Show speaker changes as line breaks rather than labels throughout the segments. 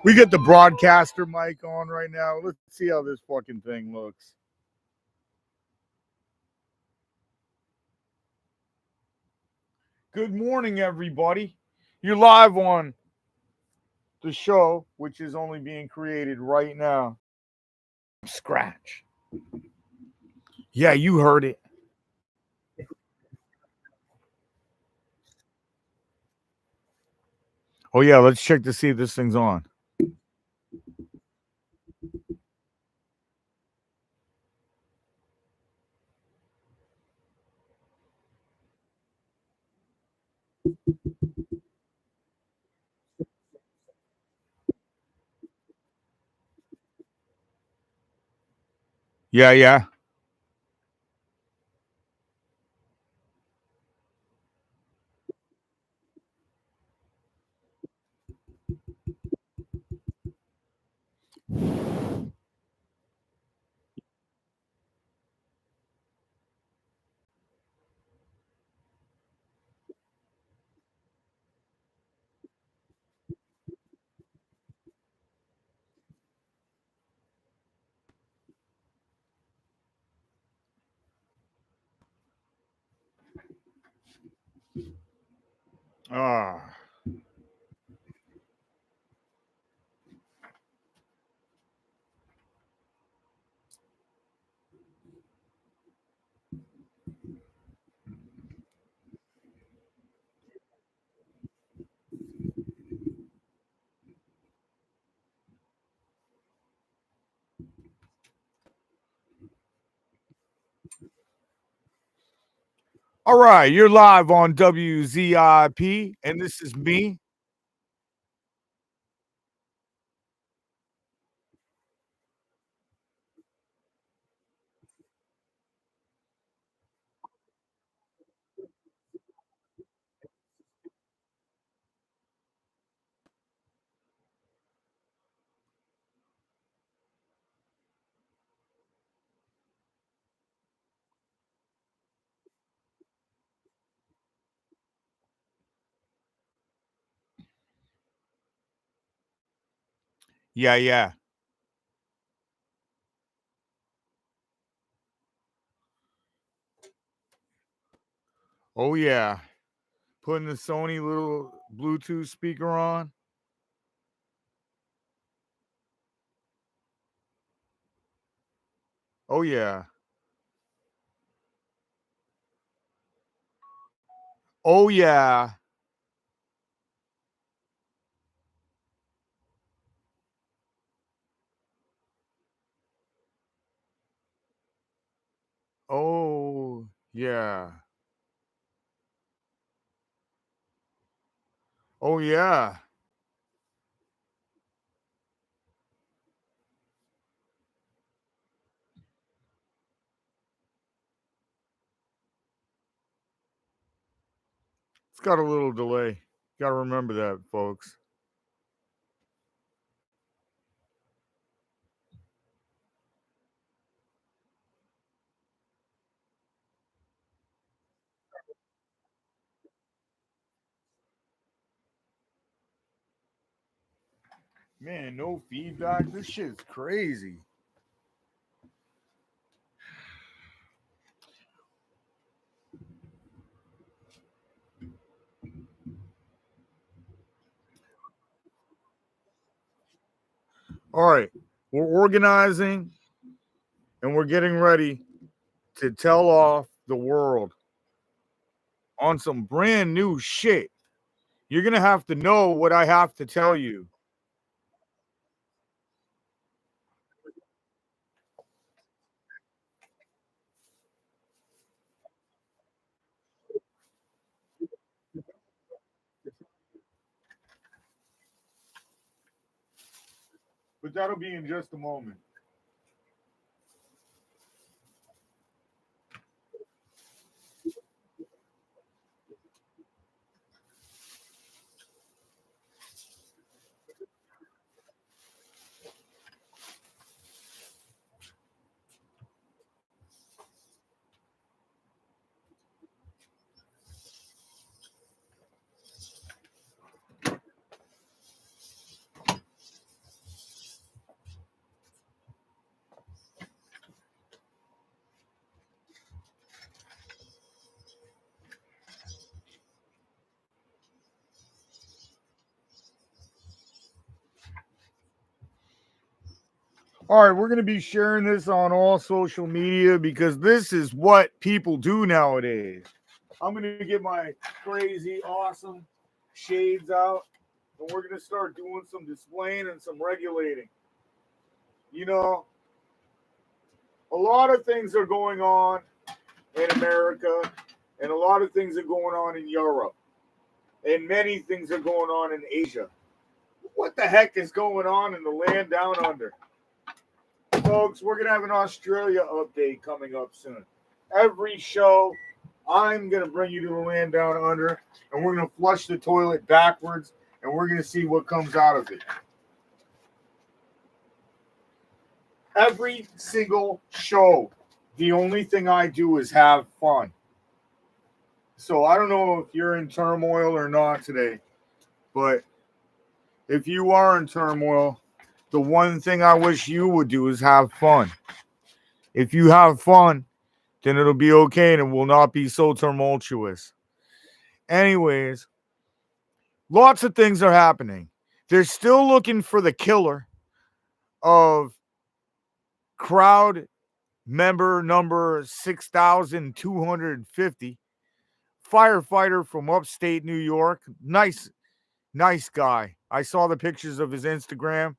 We get the broadcaster mic on right now. Let's see how this fucking thing looks. Good morning, everybody. You're live on the show, which is only being created right now. Scratch. Yeah, you heard it. Oh, yeah, let's check to see if this thing's on. Yeah. Ah. All right, you're live on WZIP, and this is me. Yeah. Oh, yeah. Putting the Sony little Bluetooth speaker on. Oh, yeah. Oh, yeah. Oh, yeah. Oh, yeah. It's got a little delay. Got to remember that, folks. Man, no feedback. This shit's crazy. All right. We're organizing and we're getting ready to tell off the world on some brand new shit. You're going to have to know what I have to tell you. But that'll be in just a moment. All right, we're going to be sharing this on all social media because this is what people do nowadays. I'm going to get my crazy, awesome shades out, and we're going to start doing some displaying and some regulating. You know, a lot of things are going on in America, and a lot of things are going on in Europe, and many things are going on in Asia. What the heck is going on in the land down under? Folks, we're going to have an Australia update coming up soon. Every show, I'm going to bring you to the land down under, and we're going to flush the toilet backwards, and we're going to see what comes out of it. Every single show, the only thing I do is have fun. So I don't know if you're in turmoil or not today, but if you are in turmoil, the one thing I wish you would do is have fun. If you have fun, then it'll be okay and it will not be so tumultuous. Anyways, lots of things are happening. They're still looking for the killer of crowd member number 6,250, firefighter from upstate New York. Nice guy. I saw the pictures of his Instagram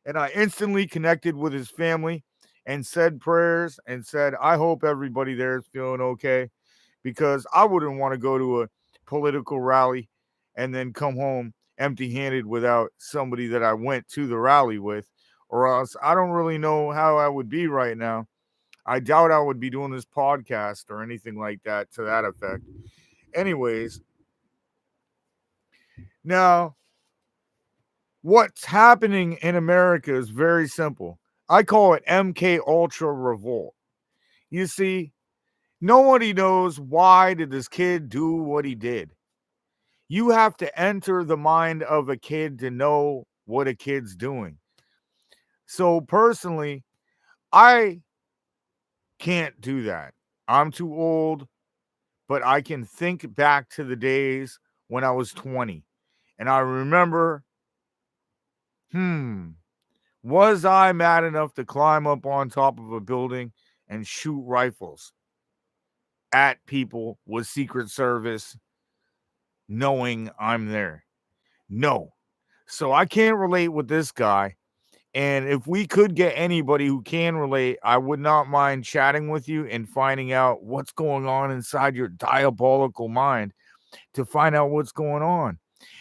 and I instantly connected with his family and said prayers and said, I hope everybody there is feeling okay, because I wouldn't want to go to a political rally and then come home empty handed without somebody that I went to the rally with, or else I don't really know how I would be right now. I doubt I would be doing this podcast or anything like that to that effect. Anyways, now what's happening in America is very simple. I call it MK Ultra Revolt. You see, nobody knows why did this kid do what he did. You have to enter the mind of a kid to know what a kid's doing. So personally, I can't do that. I'm too old, but I can think back to the days when I was 20. And I remember, was I mad enough to climb up on top of a building and shoot rifles at people with Secret Service knowing I'm there? No. So I can't relate with this guy. And if we could get anybody who can relate, I would not mind chatting with you and finding out what's going on inside your diabolical mind to find out what's going on.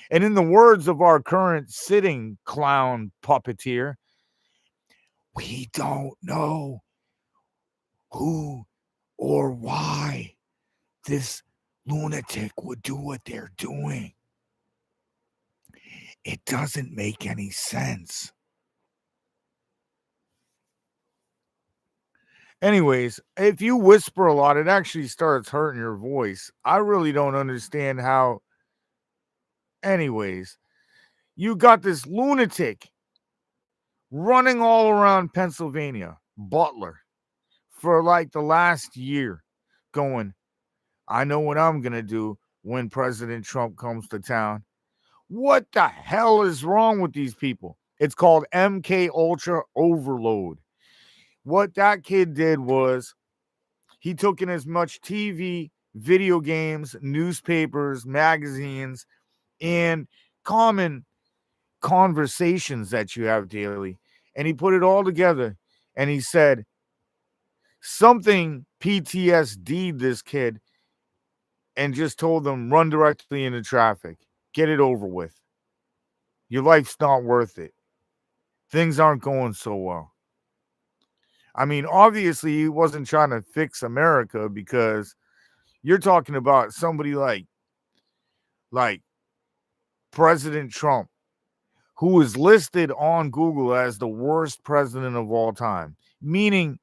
And in the words of our current sitting clown puppeteer, we don't know who or why this lunatic would do what they're doing. It doesn't make any sense. Anyways, if you whisper a lot, it actually starts hurting your voice. I really don't understand how. Anyways, you got this lunatic running all around Pennsylvania, Butler, for like the last year, going, I know what I'm going to do when President Trump comes to town. What the hell is wrong with these people? It's called MK Ultra Overload. What that kid did was he took in as much TV, video games, newspapers, magazines, and common conversations that you have daily, and he put it all together, and he said something PTSD'd this kid and just told them, run directly into traffic. Get it over with. Your life's not worth it. Things aren't going so well. I mean, obviously, he wasn't trying to fix America, because you're talking about somebody like President Trump, who is listed on Google as the worst president of all time, meaning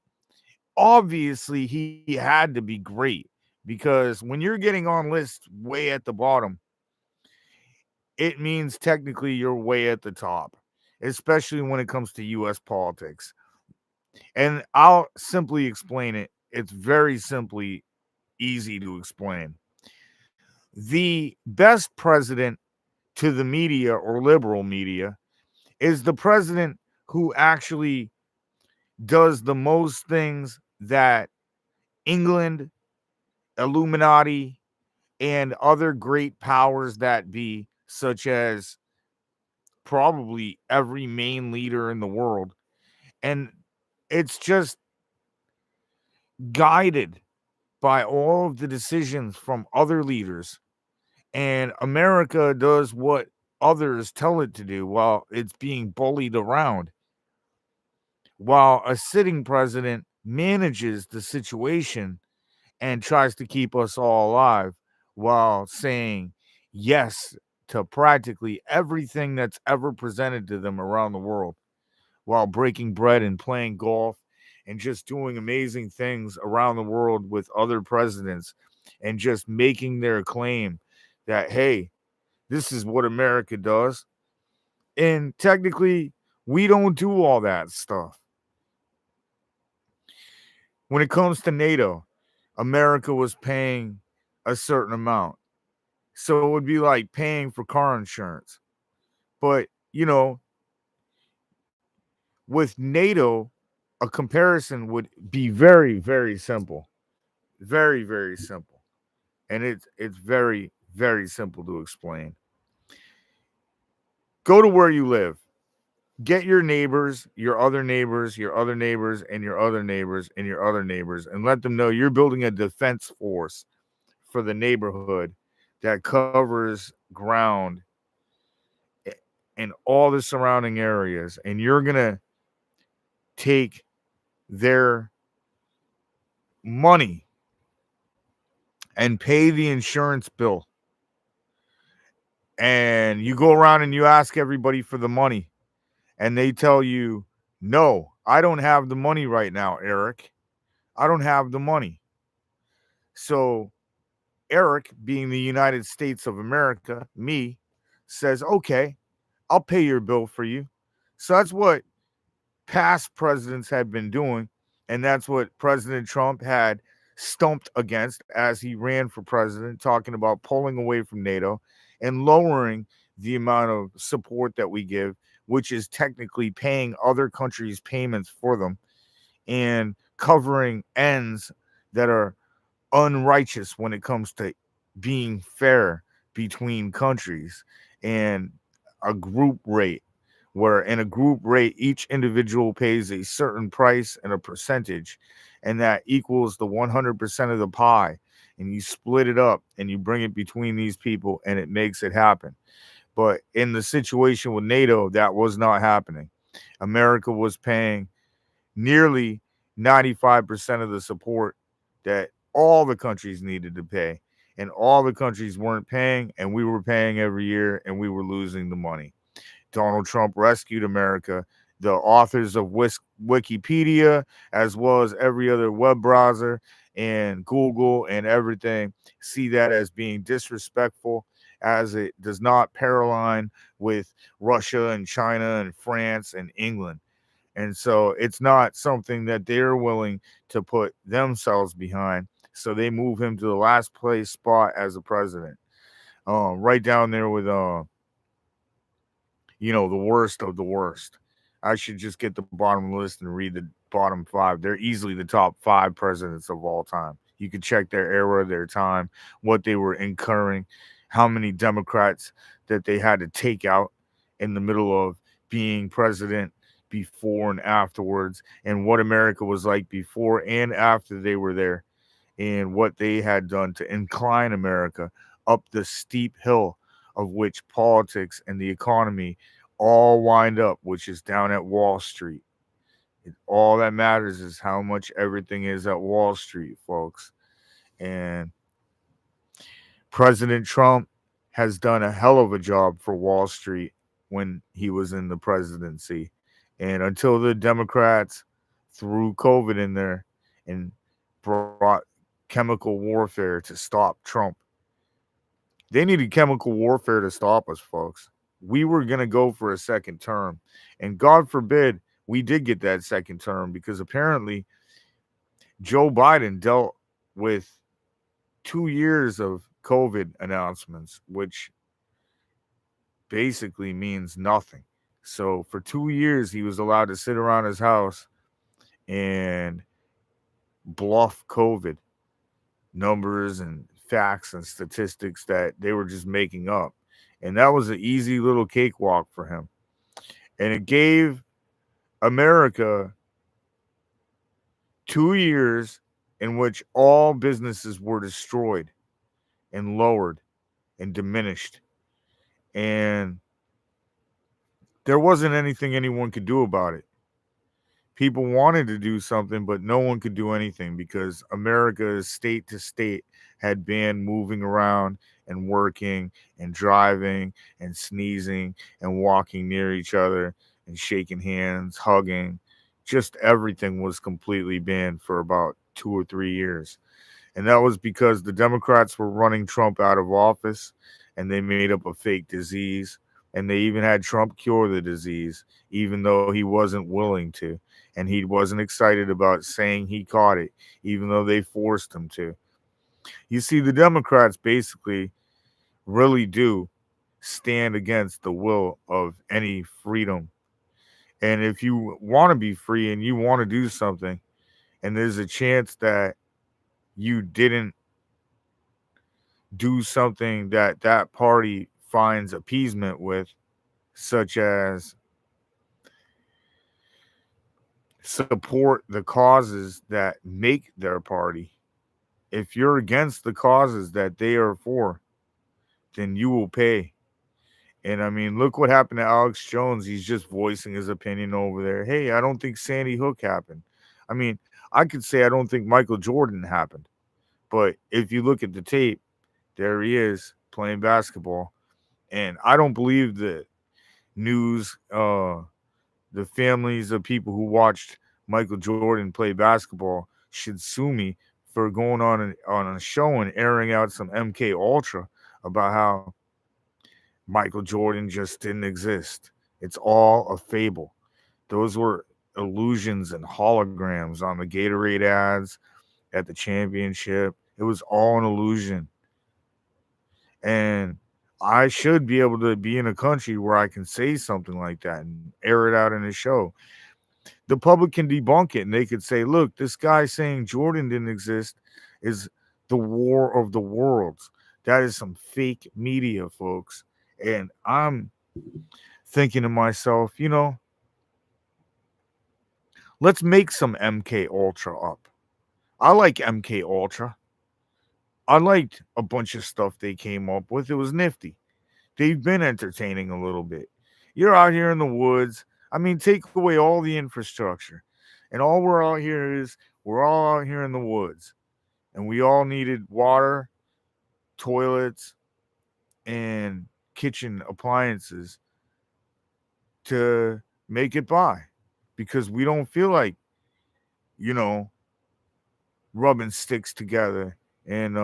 obviously he had to be great, because when you're getting on lists way at the bottom, it means technically you're way at the top, especially when it comes to US politics. And I'll simply explain it. It's very simply easy to explain. The best president to the media or liberal media is the president who actually does the most things that England, Illuminati, and other great powers that be, such as probably every main leader in the world. And it's just guided by all of the decisions from other leaders. And America does what others tell it to do while it's being bullied around, while a sitting president manages the situation and tries to keep us all alive while saying yes to practically everything that's ever presented to them around the world, while breaking bread and playing golf and just doing amazing things around the world with other presidents and just making their claim that, hey, this is what America does. And technically, we don't do all that stuff. When it comes to NATO, America was paying a certain amount. So it would be like paying for car insurance. But, with NATO, a comparison would be very, very simple. Very, very simple. And it's very, very simple to explain. Go to where you live. Get your neighbors, your other neighbors, your other neighbors, and your other neighbors, and your other neighbors, and let them know you're building a defense force for the neighborhood that covers ground in all the surrounding areas. And you're going to take their money and pay the insurance bill. And you go around and you ask everybody for the money, and they tell you, no, I don't have the money right now, Eric. I don't have the money. So Eric, being the United States of America, me, says, okay, I'll pay your bill for you. So that's what past presidents had been doing. And that's what President Trump had stumped against as he ran for president, talking about pulling away from NATO and lowering the amount of support that we give, which is technically paying other countries payments for them and covering ends that are unrighteous when it comes to being fair between countries, and a group rate where in a group rate each individual pays a certain price and a percentage, and that equals the 100% of the pie, and you split it up and you bring it between these people and it makes it happen. But in the situation with NATO, that was not happening. America was paying nearly 95% of the support that all the countries needed to pay. And all the countries weren't paying, and we were paying every year, and we were losing the money. Donald Trump rescued America. The authors of Wikipedia, as well as every other web browser and Google and everything, see that as being disrespectful, as it does not paralign with Russia and China and France and England. And so it's not something that they're willing to put themselves behind. So they move him to the last place spot as a president. Right down there with the worst of the worst. I should just get the bottom list and read the bottom five. They're easily the top five presidents of all time. You can check their era, their time, what they were incurring, how many Democrats that they had to take out in the middle of being president, before and afterwards, and what America was like before and after they were there, and what they had done to incline America up the steep hill of which politics and the economy all wind up, which is down at Wall Street. All that matters is how much everything is at Wall Street, folks. And President Trump has done a hell of a job for Wall Street when he was in the presidency. And until the Democrats threw COVID in there and brought chemical warfare to stop Trump, they needed chemical warfare to stop us, folks. We were going to go for a second term. And God forbid we did get that second term, because apparently Joe Biden dealt with 2 years of COVID announcements, which basically means nothing. So for 2 years, he was allowed to sit around his house and bluff COVID numbers and facts and statistics that they were just making up. And that was an easy little cakewalk for him. And it gave America 2 years in which all businesses were destroyed and lowered and diminished. And there wasn't anything anyone could do about it. People wanted to do something, but no one could do anything because America, state to state, had banned moving around and working and driving and sneezing and walking near each other and shaking hands, hugging. Just everything was completely banned for about 2 or 3 years. And that was because the Democrats were running Trump out of office and they made up a fake disease. And they even had Trump cure the disease, even though he wasn't willing to. And he wasn't excited about saying he caught it, even though they forced him to. You see, the Democrats basically really do stand against the will of any freedom. And if you want to be free and you want to do something, and there's a chance that you didn't do something that that party finds appeasement with, such as support the causes that make their party. If you're against the causes that they are for, then you will pay. And I mean, look what happened to Alex Jones. He's just voicing his opinion over there. Hey, I don't think Sandy Hook happened. I mean, I could say I don't think Michael Jordan happened. But if you look at the tape, there he is playing basketball. And I don't believe the news, the families of people who watched Michael Jordan play basketball should sue me for going on a show and airing out some MK Ultra about how Michael Jordan just didn't exist. It's all a fable. Those were illusions and holograms on the Gatorade ads at the championship. It was all an illusion. And I should be able to be in a country where I can say something like that and air it out in a show. The public can debunk it and they could say, look, this guy saying Jordan didn't exist is the war of the worlds. That is some fake media, folks. And I'm thinking to myself, let's make some MK Ultra up. I like MK Ultra. I liked a bunch of stuff they came up with. It was nifty. They've been entertaining a little bit. You're out here in the woods. I mean, take away all the infrastructure. And all we're out here is we're all out here in the woods. And we all needed water, toilets, and kitchen appliances to make it by because we don't feel like, you know, rubbing sticks together and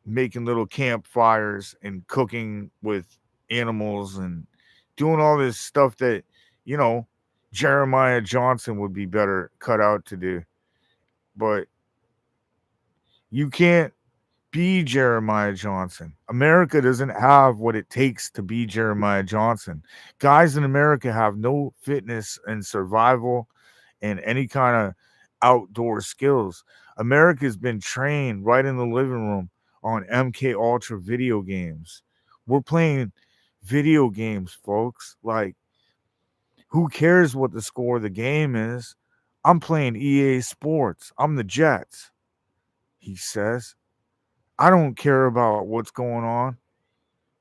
making little campfires and cooking with animals and doing all this stuff that, you know, Jeremiah Johnson would be better cut out to do. But you can't be Jeremiah Johnson. America doesn't have what it takes to be Jeremiah Johnson. Guys in America have no fitness and survival and any kind of outdoor skills. America's been trained right in the living room on MK Ultra video games. We're playing video games, folks. Like, who cares what the score of the game is? I'm playing EA Sports. I'm the Jets, he says. I don't care about what's going on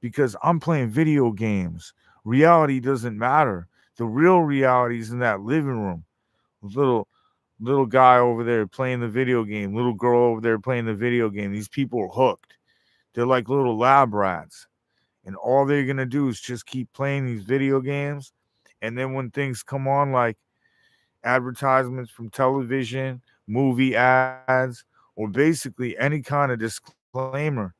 because I'm playing video games. Reality doesn't matter. The real reality is in that living room. Little guy over there playing the video game, little girl over there playing the video game. These people are hooked. They're like little lab rats. And all they're going to do is just keep playing these video games. And then when things come on, like advertisements from television, movie ads, or basically any kind of disclaimer,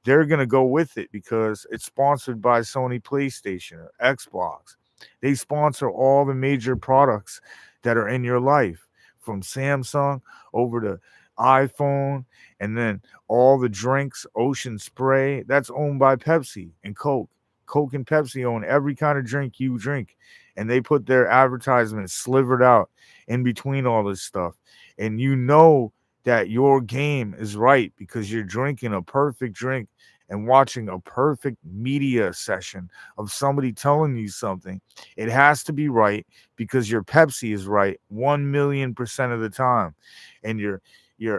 they're going to go with it because it's sponsored by Sony PlayStation or Xbox. They sponsor all the major products that are in your life, from Samsung over to iPhone, and then all the drinks, Ocean Spray, that's owned by Pepsi and Coke. Coke and Pepsi own every kind of drink you drink. and they put their advertisements slivered out in between all this stuff. And you know that your game is right because you're drinking a perfect drink and watching a perfect media session of somebody telling you something. It has to be right because your Pepsi is right 1,000,000% of the time, and your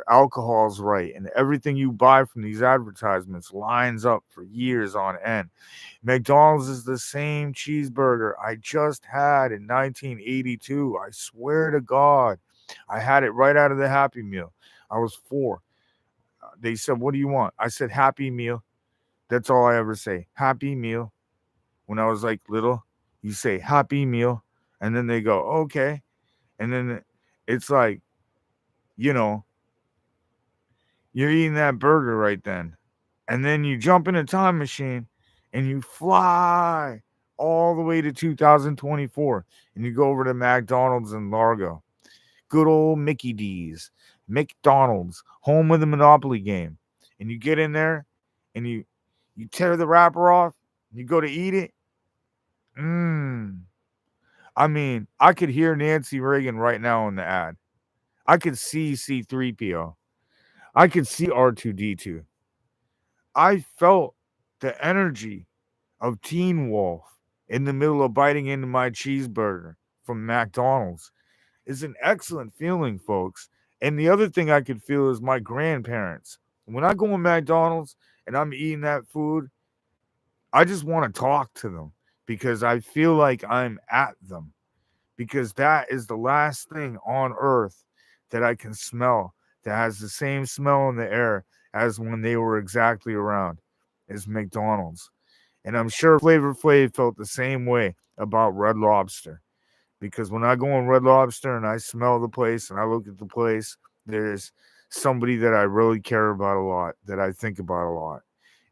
alcohol's right, and everything you buy from these advertisements lines up for years on end. McDonald's is the same cheeseburger I just had in 1982. I swear to God, I had it right out of the Happy Meal. I was 4. They said, "What do you want?" I said, "Happy Meal." That's all I ever say. Happy Meal. When I was like little, you say Happy Meal, and then they go, "Okay." And then it's like, you know, you're eating that burger right then. And then you jump in a time machine and you fly all the way to 2024 and you go over to McDonald's in Largo. Good old Mickey D's, McDonald's, home of the Monopoly game. And you get in there and you tear the wrapper off, you go to eat it. Mmm. I mean, I could hear Nancy Reagan right now in the ad. I could see C3PO. I could see R2D2. I felt the energy of Teen Wolf in the middle of biting into my cheeseburger from McDonald's. Is an excellent feeling, folks. And the other thing I could feel is my grandparents. When I go in McDonald's and I'm eating that food, I just want to talk to them because I feel like I'm at them. Because that is the last thing on earth that I can smell that has the same smell in the air as when they were exactly around is McDonald's. And I'm sure Flavor Flav felt the same way about Red Lobster. Because when I go in Red Lobster and I smell the place and I look at the place, there's somebody that I really care about a lot, that I think about a lot.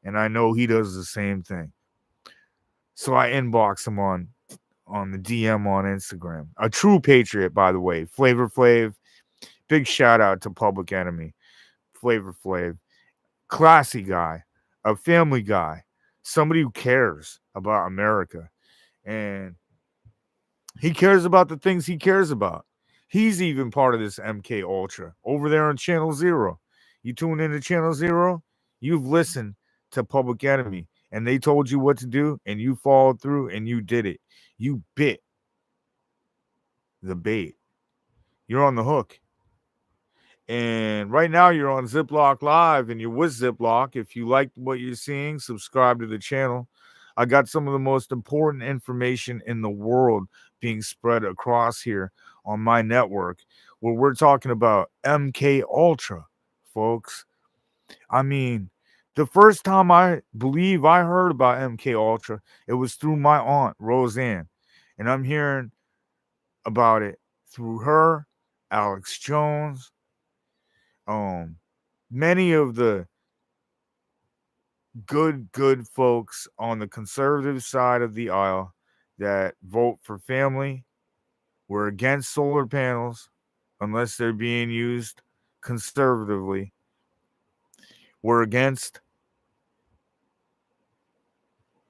And I know he does the same thing. So I inbox him on the DM on Instagram. A true patriot, by the way. Flavor Flav. Big shout out to Public Enemy. Flavor Flav. Classy guy. A family guy. Somebody who cares about America. And he cares about the things he cares about. He's even part of this MK Ultra over there on Channel Zero. You tune into Channel Zero, you've listened to Public Enemy, and they told you what to do, and you followed through and you did it. You bit the bait. You're on the hook. And right now you're on Ziplok Live and you're with Ziplok. If you like what you're seeing, subscribe to the channel. I got some of the most important information in the world being spread across here on my network where we're talking about MK Ultra, folks. I mean, the first time I believe I heard about MK Ultra, it was through my aunt, Roseanne. And I'm hearing about it through her, Alex Jones, um, many of the good folks on the conservative side of the aisle that vote for family were against solar panels unless they're being used conservatively. We're against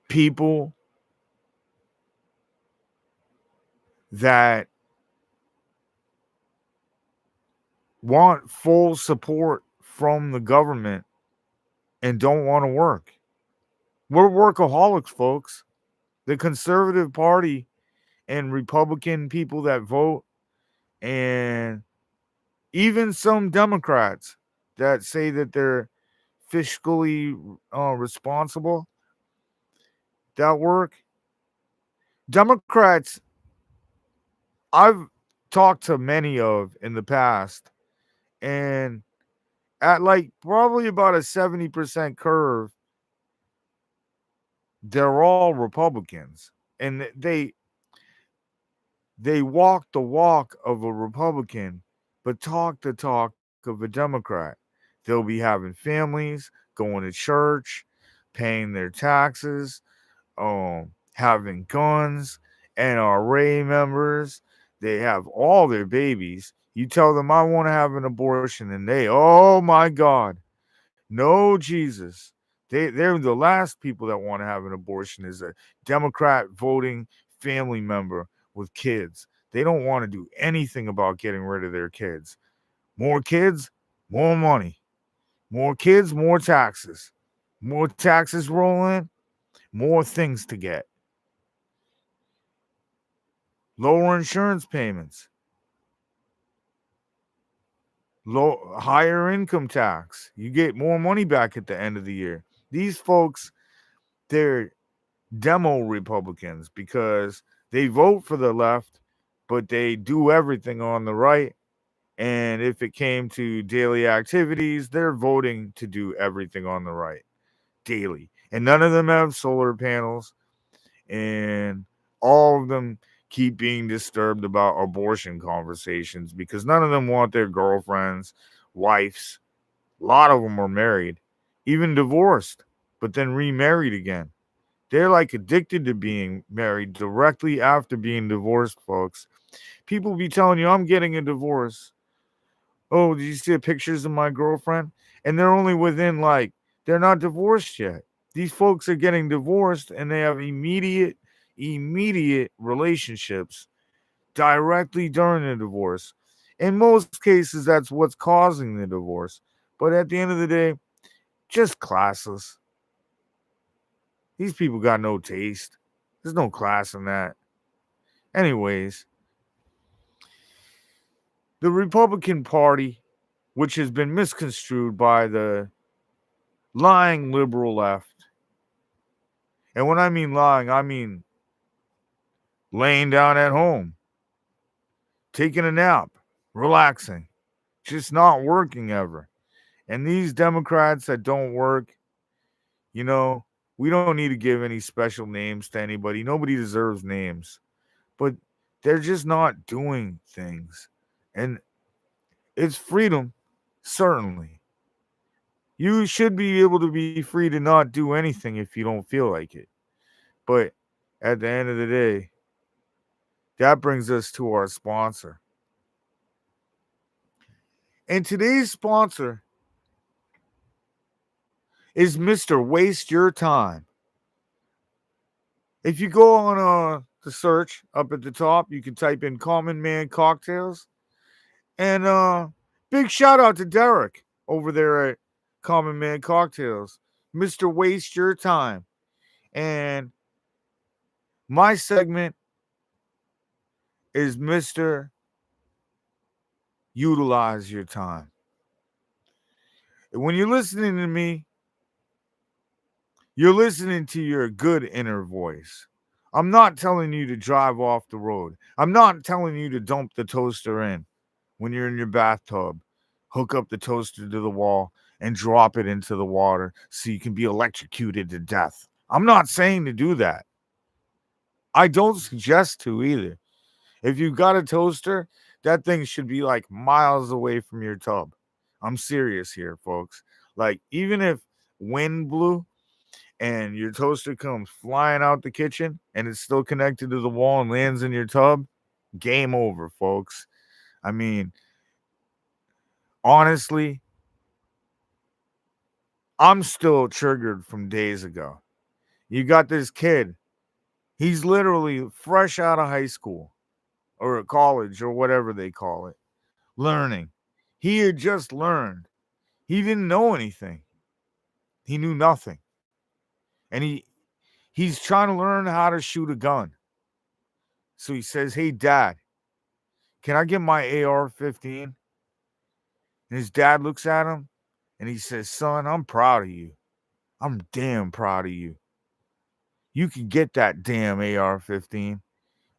people that want full support from the government and don't want to work. We're workaholics, folks. The conservative party and Republican people that vote, and even some Democrats that say that they're fiscally responsible, that work. Democrats, I've talked to many of in the past, and at like probably about a 70% curve, they're all Republicans. And they walk the walk of a Republican, but talk the talk of a Democrat. They'll be having families, going to church, paying their taxes, having guns, NRA members. They have all their babies. You tell them I want to have an abortion, and they, oh my God, no Jesus. They're the last people that want to have an abortion is a Democrat voting family member with kids. They don't want to do anything about getting rid of their kids. More kids, more money. More kids, more taxes. More taxes roll in, more things to get. Lower insurance payments, higher income tax. You get more money back at the end of the year. These folks, they're demo Republicans because they vote for the left, but they do everything on the right. And if it came to daily activities, they're voting to do everything on the right daily. And none of them have solar panels. And all of them keep being disturbed about abortion conversations because none of them want their girlfriends, wives. A lot of them are married, even divorced, but then remarried again. They're like addicted to being married directly after being divorced, folks. People be telling you, I'm getting a divorce. Oh, did you see the pictures of my girlfriend? And they're only within they're not divorced yet. These folks are getting divorced and they have immediate relationships directly during the divorce. In most cases, that's what's causing the divorce. But at the end of the day, just classless. These people got no taste. There's no class in that. Anyways, the Republican Party, which has been misconstrued by the lying liberal left. And when I mean lying, I mean laying down at home, taking a nap, relaxing, just not working ever. And these Democrats that don't work, you know, we don't need to give any special names to anybody. Nobody deserves names, but they're just not doing things. And it's freedom, certainly. You should be able to be free to not do anything if you don't feel like it. But at the end of the day, that brings us to our sponsor. And today's sponsor is Mr. Waste Your Time. If you go on the search up at the top, you can type in Common Man Cocktails. And big shout out to Derek over there at Common Man Cocktails. Mr. Waste Your Time. And my segment is Mr. Utilize Your Time. When you're listening to me, you're listening to your good inner voice. I'm not telling you to drive off the road. I'm not telling you to dump the toaster in when you're in your bathtub. Hook up the toaster to the wall and drop it into the water so you can be electrocuted to death. I'm not saying to do that. I don't suggest to either. If you've got a toaster, that thing should be like miles away from your tub. I'm serious here, folks. Like, even if wind blew and your toaster comes flying out the kitchen and it's still connected to the wall and lands in your tub, game over, folks. I mean, honestly, I'm still triggered from days ago. You got this kid. He's literally fresh out of high school or college or whatever they call it, learning. He had just learned. He didn't know anything. He knew nothing. And he's trying to learn how to shoot a gun. So he says, "Hey, Dad, can I get my AR-15?" And his dad looks at him and he says, "Son, I'm proud of you. I'm damn proud of you. You can get that damn AR-15.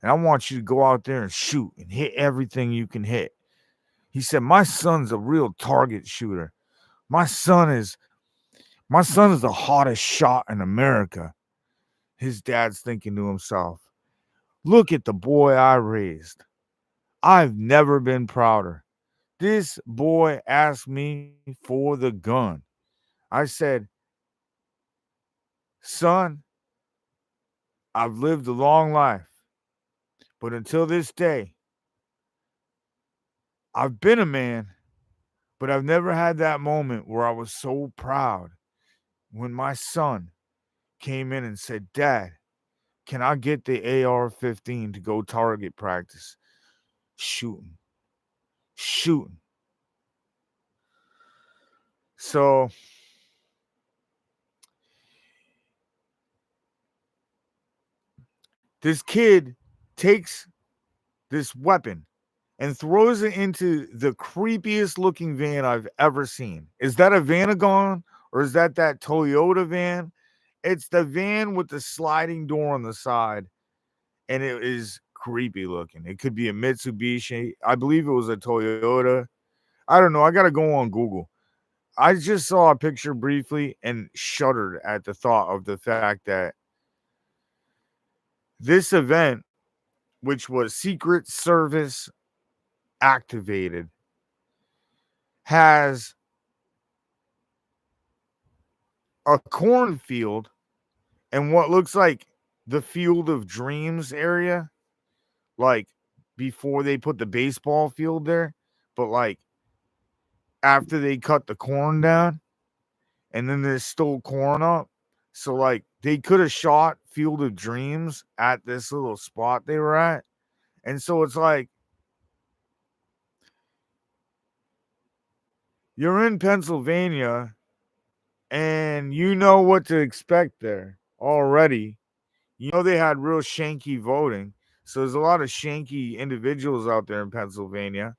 And I want you to go out there and shoot and hit everything you can hit." He said, "My son's a real target shooter. My son is the hottest shot in America." His dad's thinking to himself, "Look at the boy I raised. I've never been prouder. This boy asked me for the gun." I said, "Son, I've lived a long life, but until this day, I've been a man, but I've never had that moment where I was so proud when my son came in and said, 'Dad, Can I get the AR-15 to go target practice? Shooting. Shooting. So this kid takes this weapon and throws it into the creepiest looking van I've ever seen. Is that a Vanagon or is that Toyota van? It's the van with the sliding door on the side, and it is creepy looking. It could be a Mitsubishi. I believe it was a Toyota. I don't know. I got to go on Google. I just saw a picture briefly and shuddered at the thought of the fact that this event, which was Secret Service activated, has a cornfield and what looks like the Field of Dreams area, like before they put the baseball field there, but like after they cut the corn down and then there's still corn up. So like they could have shot Field of Dreams at this little spot they were at. And so it's like you're in Pennsylvania and you know what to expect there already. You know they had real shanky voting. So there's a lot of shanky individuals out there in Pennsylvania.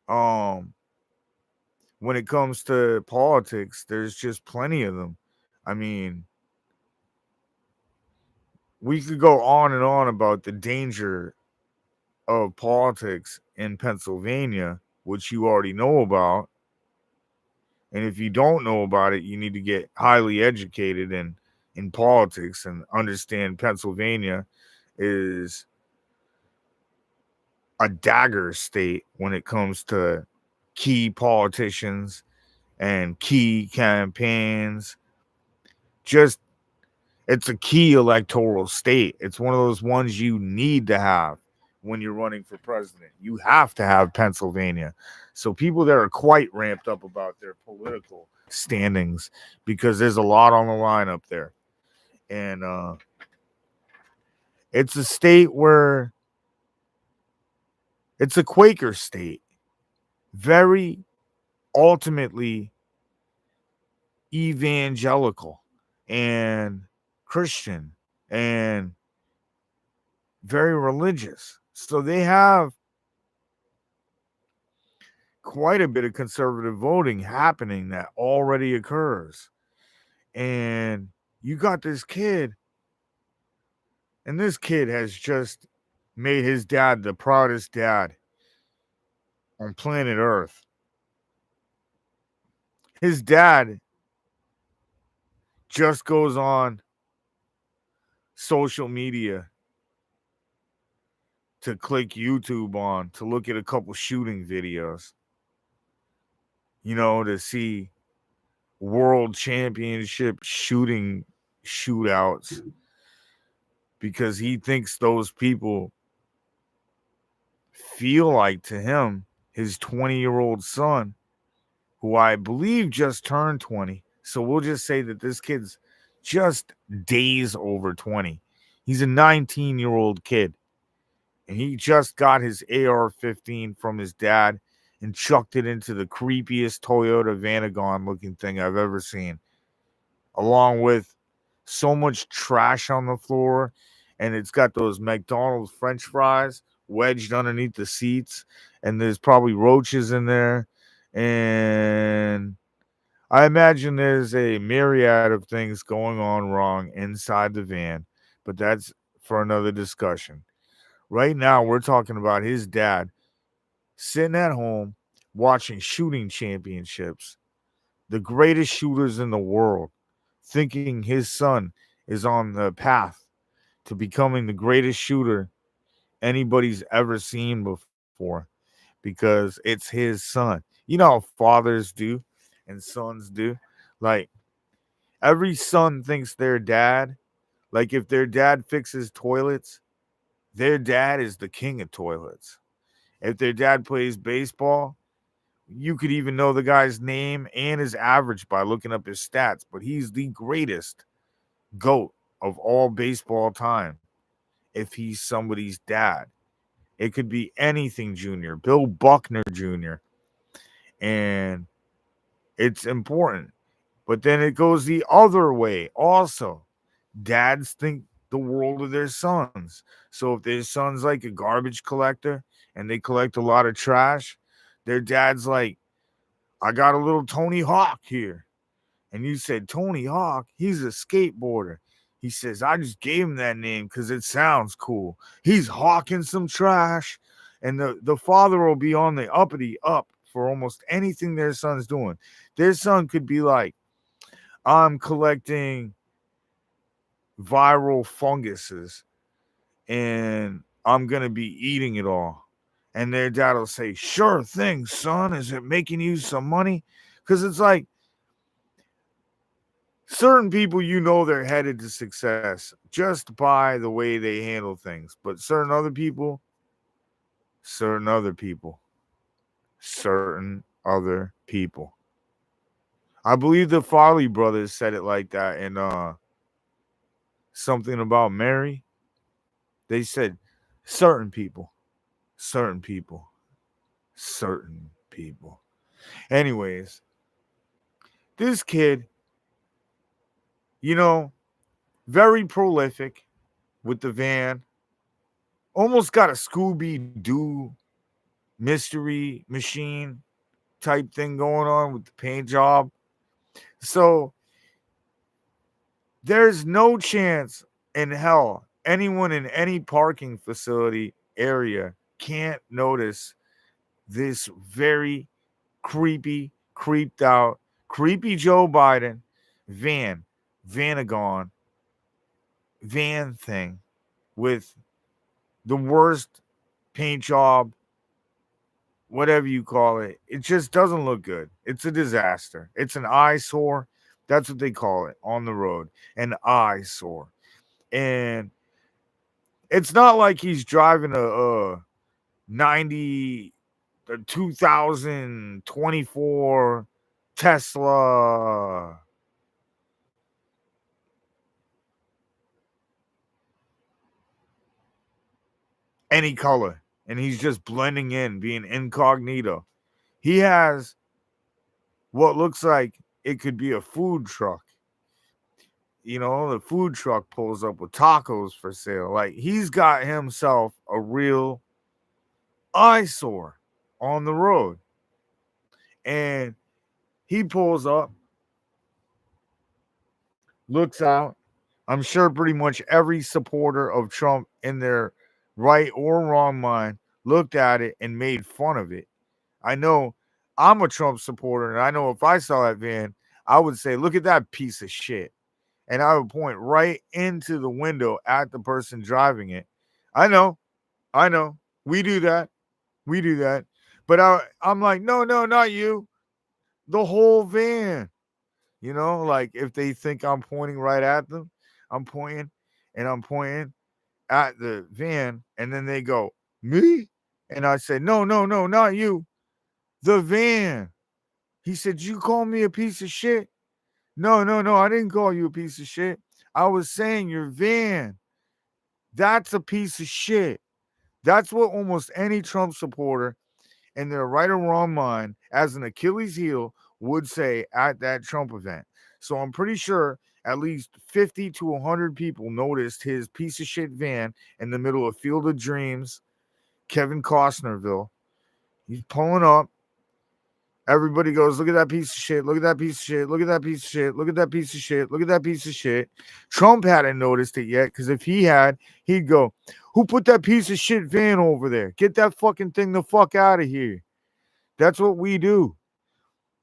Um when it comes to politics, there's just plenty of them. I mean, we could go on and on about the danger of politics in Pennsylvania, which you already know about. And if you don't know about it, you need to get highly educated in politics and understand Pennsylvania is a dagger state when it comes to key politicians and key campaigns. Just it's a key electoral state. It's one of those ones you need to have when you're running for president. You have to have Pennsylvania. So people that are quite ramped up about their political standings because there's a lot on the line up there. And it's a state where it's a Quaker state. Very ultimately evangelical and Christian and very religious. So they have quite a bit of conservative voting happening that already occurs. And you got this kid, and this kid has just made his dad the proudest dad on planet Earth. His dad just goes on social media to click YouTube on to look at a couple shooting videos, to see world championship shooting shootouts because he thinks those people feel like to him his 20-year-old son, who I believe just turned 20. So we'll just say that this kid's just days over 20. He's a 19-year-old kid. And he just got his AR-15 from his dad and chucked it into the creepiest Toyota Vanagon looking thing I've ever seen, along with so much trash on the floor. And it's got those McDonald's French fries wedged underneath the seats. And there's probably roaches in there. And I imagine there's a myriad of things going on wrong inside the van. But that's for another discussion. Right now, we're talking about his dad sitting at home watching shooting championships, the greatest shooters in the world, thinking his son is on the path to becoming the greatest shooter anybody's ever seen before because it's his son. You know how fathers do and sons do? Like, every son thinks their dad, like, if their dad fixes toilets, their dad is the king of toilets. If their dad plays baseball, you could even know the guy's name and his average by looking up his stats, but he's the greatest GOAT of all baseball time if he's somebody's dad. It could be anything junior, Bill Buckner Jr. And it's important. But then it goes the other way also. Dads think the world of their sons. So if their son's like a garbage collector and they collect a lot of trash, their dad's like, I got a little Tony Hawk here. And you said, Tony Hawk, he's a skateboarder. He says, I just gave him that name because it sounds cool. He's hawking some trash. And the father will be on the uppity up for almost anything their son's doing. Their son could be like, I'm collecting viral funguses and I'm going to be eating it all. And their dad will say, sure thing, son. Is it making you some money? Because it's like, certain people, they're headed to success just by the way they handle things. But certain other people, certain other people, certain other people. I believe the Farley brothers said it like that in something about Mary. They said certain people, certain people, certain people. Anyways, this kid, very prolific with the van. Almost got a Scooby-Doo mystery machine type thing going on with the paint job. So there's no chance in hell anyone in any parking facility area can't notice this very creeped out, creepy Joe Biden Vanagon van thing with the worst paint job, whatever you call it. It just doesn't look good. It's a disaster. It's an eyesore. That's what they call it on the road, an eyesore. And it's not like he's driving a 2024 Tesla. Any color. And he's just blending in, being incognito. He has what looks like it could be a food truck. The food truck pulls up with tacos for sale. Like, he's got himself a real eyesore on the road. And he pulls up, looks out. I'm sure pretty much every supporter of Trump in their right or wrong mind looked at it and made fun of it. I know I'm a Trump supporter, and I know if I saw that van, I would say, look at that piece of shit. And I would point right into the window at the person driving it. I know. We do that. But I'm like, no, not you. The whole van. Like if they think I'm pointing right at them, I'm pointing at the van. And then they go, me? And I said, no, not you. The van. He said, you call me a piece of shit? No, I didn't call you a piece of shit. I was saying your van. That's a piece of shit. That's what almost any Trump supporter in their right or wrong mind as an Achilles heel would say at that Trump event. So I'm pretty sure at least 50 to 100 people noticed his piece of shit van in the middle of Field of Dreams, Kevin Costnerville. He's pulling up. Everybody goes, look at that piece of shit. Look at that piece of shit. Look at that piece of shit. Look at that piece of shit. Look at that piece of shit. Trump hadn't noticed it yet, because if he had, he'd go, who put that piece of shit van over there? Get that fucking thing the fuck out of here. That's what we do.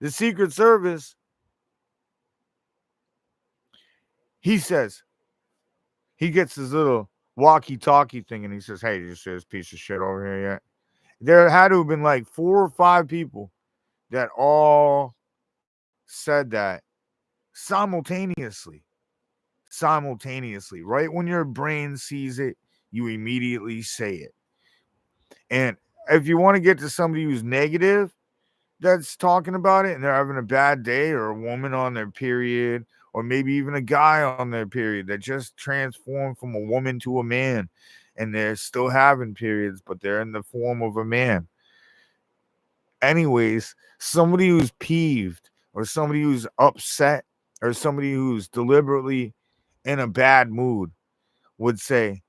The Secret Service, he says, he gets his little walkie-talkie thing and he says, hey, did you see this piece of shit over here yet? There had to have been like 4 or 5 people that all said that simultaneously. Right when your brain sees it, you immediately say it. And if you want to get to somebody who's negative that's talking about it and they're having a bad day, or a woman on their period, or maybe even a guy on their period that just transformed from a woman to a man, and they're still having periods, but they're in the form of a man. Anyways, somebody who's peeved, or somebody who's upset, or somebody who's deliberately in a bad mood would say,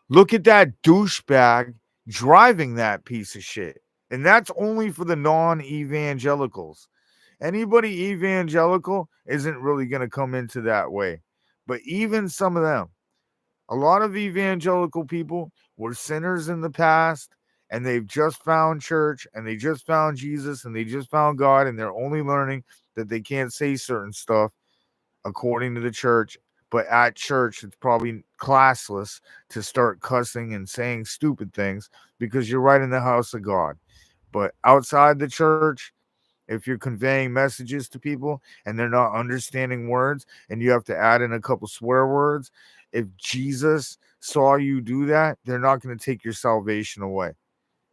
look at that douchebag driving that piece of shit. And that's only for the non evangelicals. Anybody evangelical isn't really going to come into that way. But even some of them, a lot of evangelical people were sinners in the past, and they've just found church, and they just found Jesus, and they just found God, and they're only learning that they can't say certain stuff according to the church. But at church, it's probably classless to start cussing and saying stupid things because you're right in the house of God. But outside the church, if you're conveying messages to people and they're not understanding words, and you have to add in a couple swear words, if Jesus saw you do that, they're not going to take your salvation away.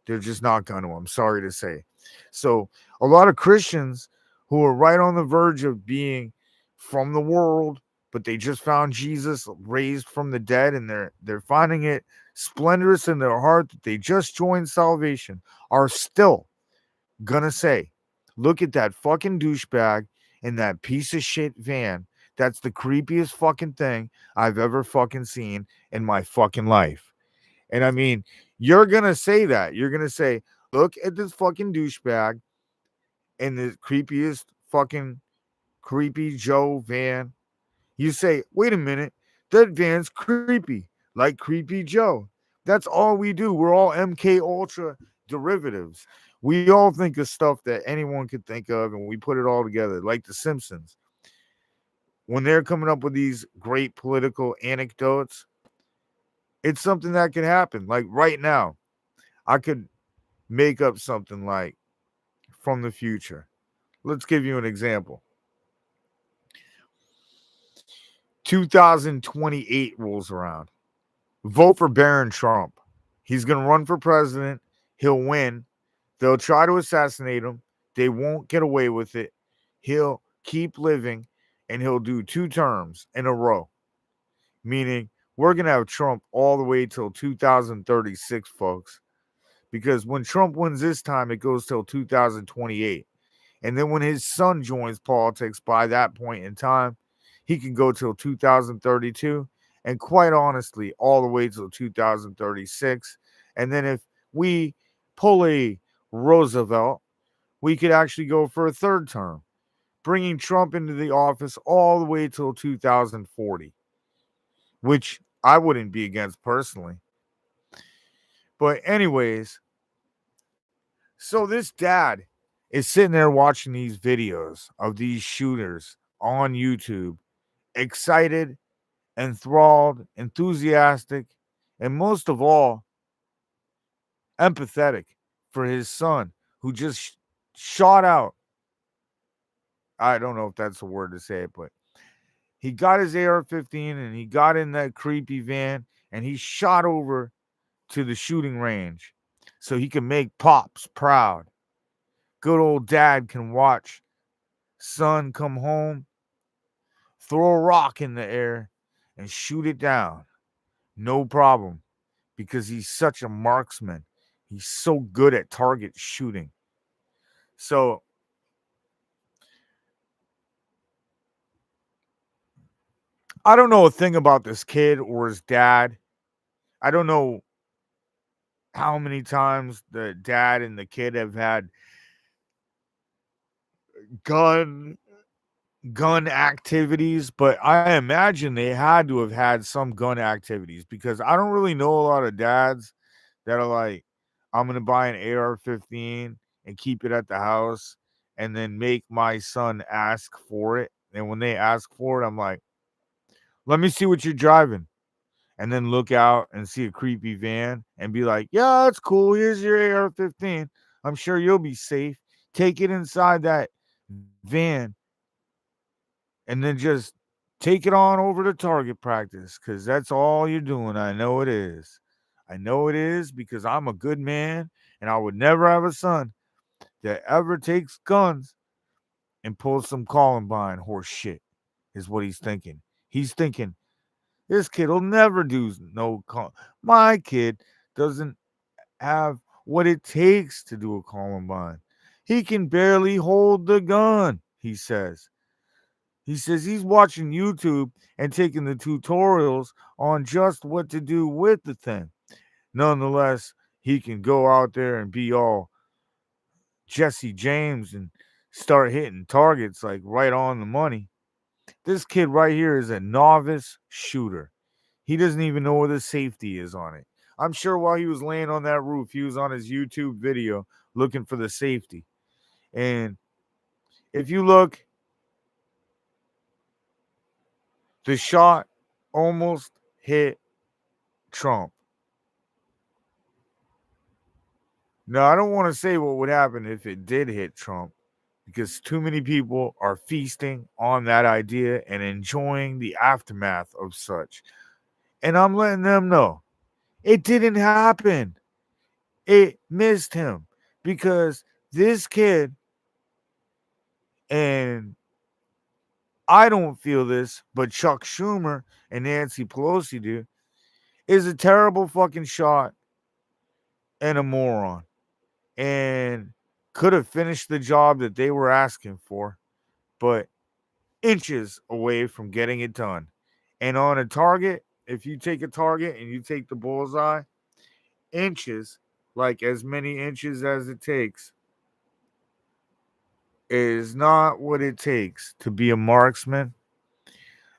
They're just not going to. I'm sorry to say. So, a lot of Christians who are right on the verge of being from the world, but they just found Jesus raised from the dead, and they're finding it splendorous in their heart that they just joined salvation, are still gonna say, look at that fucking douchebag in that piece of shit van. That's the creepiest fucking thing I've ever fucking seen in my fucking life. And I mean, you're gonna say that. You're gonna say, look at this fucking douchebag in the creepiest fucking creepy Joe van. You say, wait a minute, that van's creepy, like Creepy Joe. That's all we do. We're all MK Ultra derivatives. We all think of stuff that anyone could think of, and we put it all together, like The Simpsons. When they're coming up with these great political anecdotes, it's something that could happen. Like right now, I could make up something like from the future. Let's give you an example. 2028 rolls around. Vote for Barron Trump. He's going to run for president. He'll win. They'll try to assassinate him. They won't get away with it. He'll keep living, and he'll do 2 terms in a row, meaning we're going to have Trump all the way till 2036, folks. Because when Trump wins this time, it goes till 2028. And then when his son joins politics by that point in time, he can go till 2032. And quite honestly, all the way till 2036. And then if we pull a Roosevelt, we could actually go for a 3rd term, bringing Trump into the office all the way till 2040, which I wouldn't be against personally. But, anyways, so this dad is sitting there watching these videos of these shooters on YouTube, excited, enthralled, enthusiastic, and most of all, empathetic for his son who just shot out. I don't know if that's a word to say it, but he got his AR-15 and he got in that creepy van and he shot over to the shooting range so he can make Pops proud. Good old dad can watch son come home, throw a rock in the air, and shoot it down. No problem, because he's such a marksman. He's so good at target shooting. So I don't know a thing about this kid or his dad. I don't know how many times the dad and the kid have had gun gun activities, but I imagine they had to have had some gun activities because I don't really know a lot of dads that are like, I'm gonna buy an AR-15 and keep it at the house and then make my son ask for it. And when they ask for it, I'm like, let me see what you're driving. And then look out and see a creepy van and be like, yeah, that's cool. Here's your AR-15. I'm sure you'll be safe. Take it inside that van and then just take it on over to target practice because that's all you're doing. I know it is. I know it is because I'm a good man and I would never have a son that ever takes guns and pulls some Columbine horse shit. is what he's thinking. He's thinking, this kid will never do no my kid doesn't have what it takes to do a Columbine. He can barely hold the gun, he says. He says he's watching YouTube and taking the tutorials on just what to do with the thing. Nonetheless, he can go out there and be all Jesse James and start hitting targets like right on the money. This kid right here is a novice shooter. He doesn't even know where the safety is on it. I'm sure while he was laying on that roof, he was on his YouTube video looking for the safety. And if you look, the shot almost hit Trump. Now, I don't want to say what would happen if it did hit Trump because too many people are feasting on that idea and enjoying the aftermath of such. And I'm letting them know it didn't happen. It missed him because this kid, and I don't feel this, but Chuck Schumer and Nancy Pelosi do, is a terrible fucking shot and a moron. And could have finished the job that they were asking for, but inches away from getting it done. And on a target, if you take a target and you take the bullseye, inches, like as many inches as it takes, is not what it takes to be a marksman,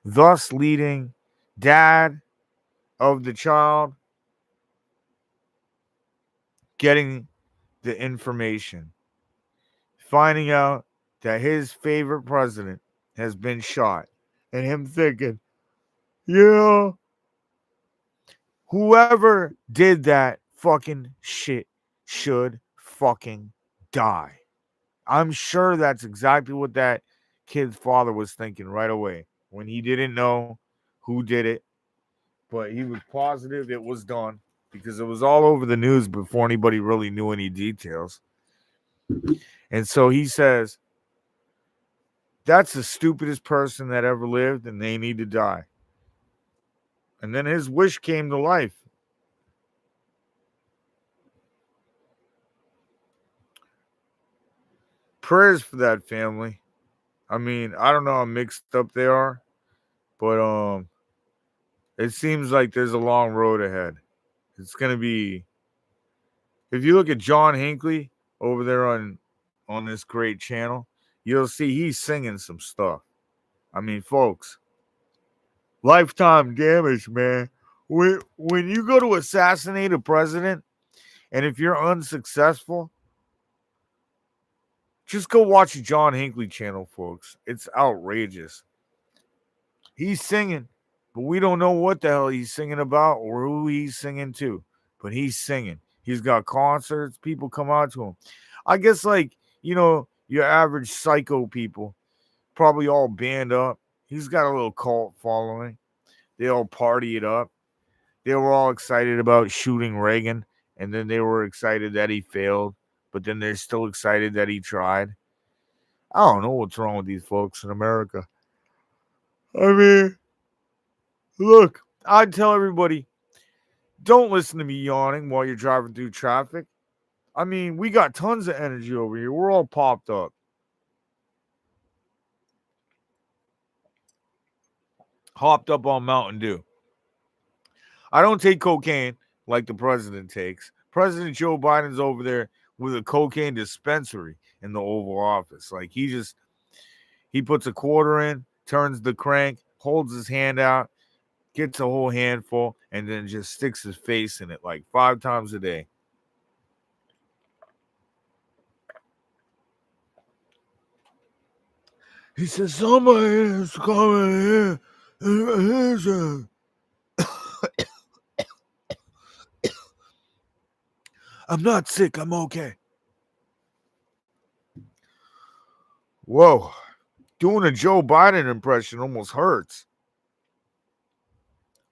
thus leading dad of the child getting the information, finding out that his favorite president has been shot, and him thinking, yeah, whoever did that fucking shit should fucking die. I'm sure that's exactly what that kid's father was thinking right away when he didn't know who did it, but he was positive it was done because it was all over the news before anybody really knew any details. And so he says, that's the stupidest person that ever lived and they need to die. And then his wish came to life. Prayers for that family. I mean, I don't know how mixed up they are, but it seems like there's a long road ahead. It's going to be, if you look at John Hinckley over there on this great channel, you'll see he's singing some stuff. I mean, folks, lifetime damage, man. When you go to assassinate a president, and if you're unsuccessful, just go watch the John Hinckley channel, folks. It's outrageous. He's singing, but we don't know what the hell he's singing about or who he's singing to. But he's singing. He's got concerts. People come out to him. I guess, like, your average psycho people, probably all band up. He's got a little cult following. They all party it up. They were all excited about shooting Reagan, and then they were excited that he failed, but then they're still excited that he tried. I don't know what's wrong with these folks in America. I mean, look, I'd tell everybody, don't listen to me yawning while you're driving through traffic. I mean, we got tons of energy over here. We're all popped up. Hopped up on Mountain Dew. I don't take cocaine like the president takes. President Joe Biden's over there with a cocaine dispensary in the Oval Office. Like, he puts a quarter in, turns the crank, holds his hand out, gets a whole handful, and then just sticks his face in it like 5 times a day. He says, somebody is coming here. I'm not sick. I'm okay. Whoa. Doing a Joe Biden impression almost hurts.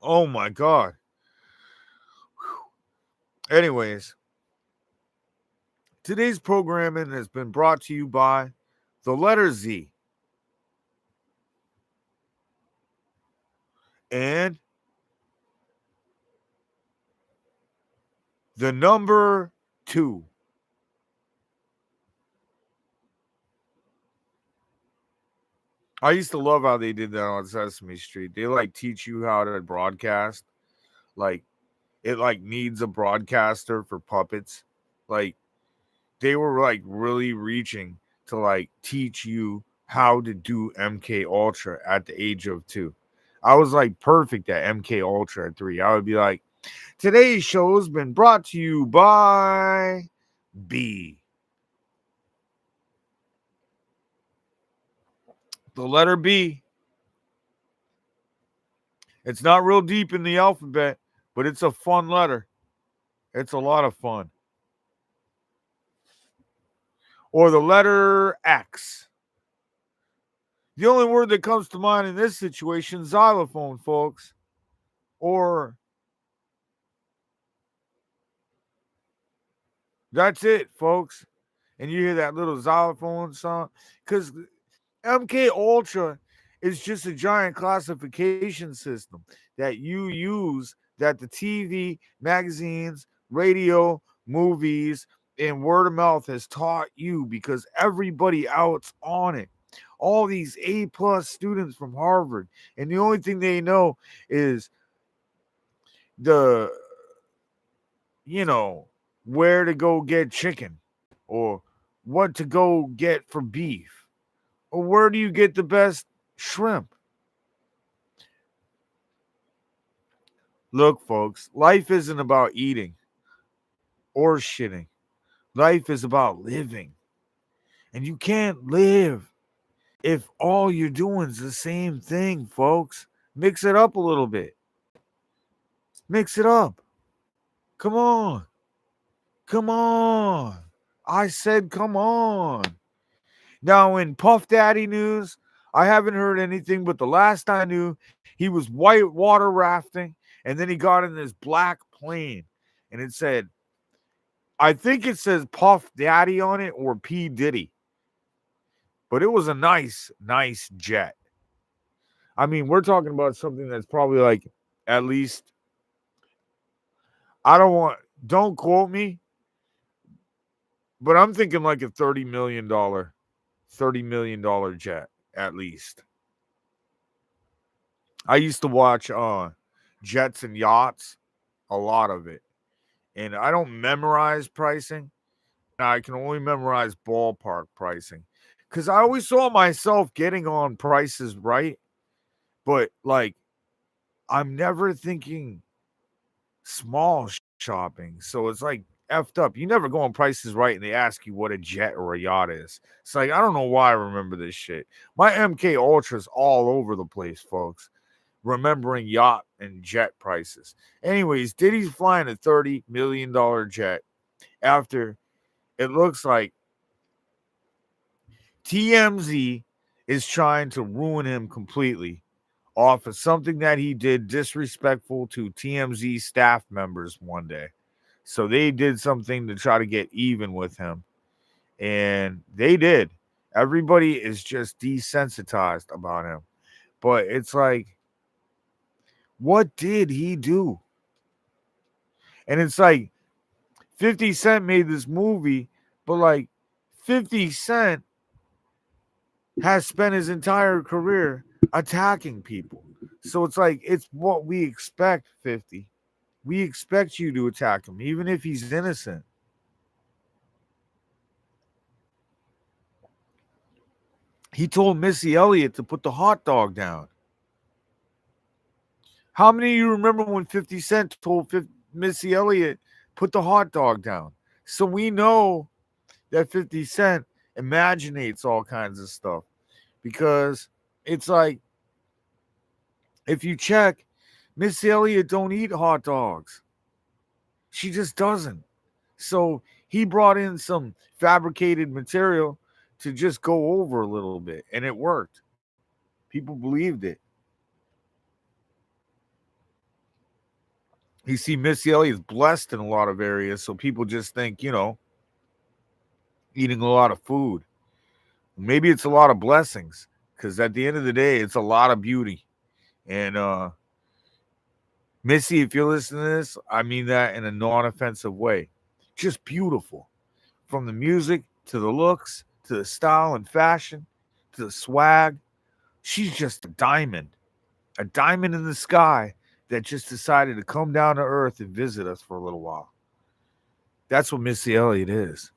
Oh, my God. Anyways, today's programming has been brought to you by the letter Z. And the number 2. I used to love how they did that on Sesame Street. They like teach you how to broadcast. Like it like needs a broadcaster for puppets. Like they were like really reaching to like teach you how to do MK Ultra at the age of 2. I was like perfect at MK Ultra at 3. I would be like, today's show's been brought to you by B. The letter B. It's not real deep in the alphabet, but it's a fun letter. It's a lot of fun. Or the letter X. The only word that comes to mind in this situation, xylophone, folks. Or that's it, folks. And you hear that little xylophone song. Because MK Ultra is just a giant classification system that you use, that the TV, magazines, radio, movies, and word of mouth has taught you because everybody out's on it. All these A plus students from Harvard, and the only thing they know is the, you know, where to go get chicken or what to go get for beef or where do you get the best shrimp. Look, folks, life isn't about eating or shitting. Life is about living. And you can't live if all you're doing is the same thing, folks. Mix it up a little bit. Mix it up. Come on. Come on. I said, come on. Now, in Puff Daddy news, I haven't heard anything, but the last I knew, he was white water rafting, and then he got in this black plane, and it said, I think it says Puff Daddy on it or P. Diddy, but it was a nice, nice jet. I mean, we're talking about something that's probably like at least, don't quote me, but I'm thinking like a $30 million jet at least. I used to watch Jets and Yachts, a lot of it. And I don't memorize pricing. I can only memorize ballpark pricing. Because I always saw myself getting on Prices Right. But like, I'm never thinking small shopping. So it's like effed up. You never go on Prices Right and they ask you what a jet or a yacht is. It's like, I don't know why I remember this shit. My MK Ultra's all over the place, folks. Remembering yacht and jet prices. Anyways, Diddy's flying a $30 million jet after it looks like TMZ is trying to ruin him completely off of something that he did disrespectful to TMZ staff members one day. So they did something to try to get even with him. And they did. Everybody is just desensitized about him. But it's like, what did he do? And it's like 50 Cent made this movie, but like 50 Cent has spent his entire career attacking people. So it's like, it's what we expect, 50. We expect you to attack him, even if he's innocent. He told Missy Elliott to put the hot dog down. How many of you remember when 50 Cent told Missy Elliott, put the hot dog down? So we know that 50 Cent imaginates all kinds of stuff because it's like, if you check, Missy Elliott don't eat hot dogs. She just doesn't. So he brought in some fabricated material to just go over a little bit, and it worked. People believed it. You see, Missy Elliott's blessed in a lot of areas, so people just think, eating a lot of food. Maybe it's a lot of blessings, because at the end of the day, it's a lot of beauty. And Missy, if you're listening to this, I mean that in a non-offensive way. Just beautiful. From the music to the looks to the style and fashion to the swag. She's just a diamond in the sky that just decided to come down to earth and visit us for a little while. That's what Missy Elliott is.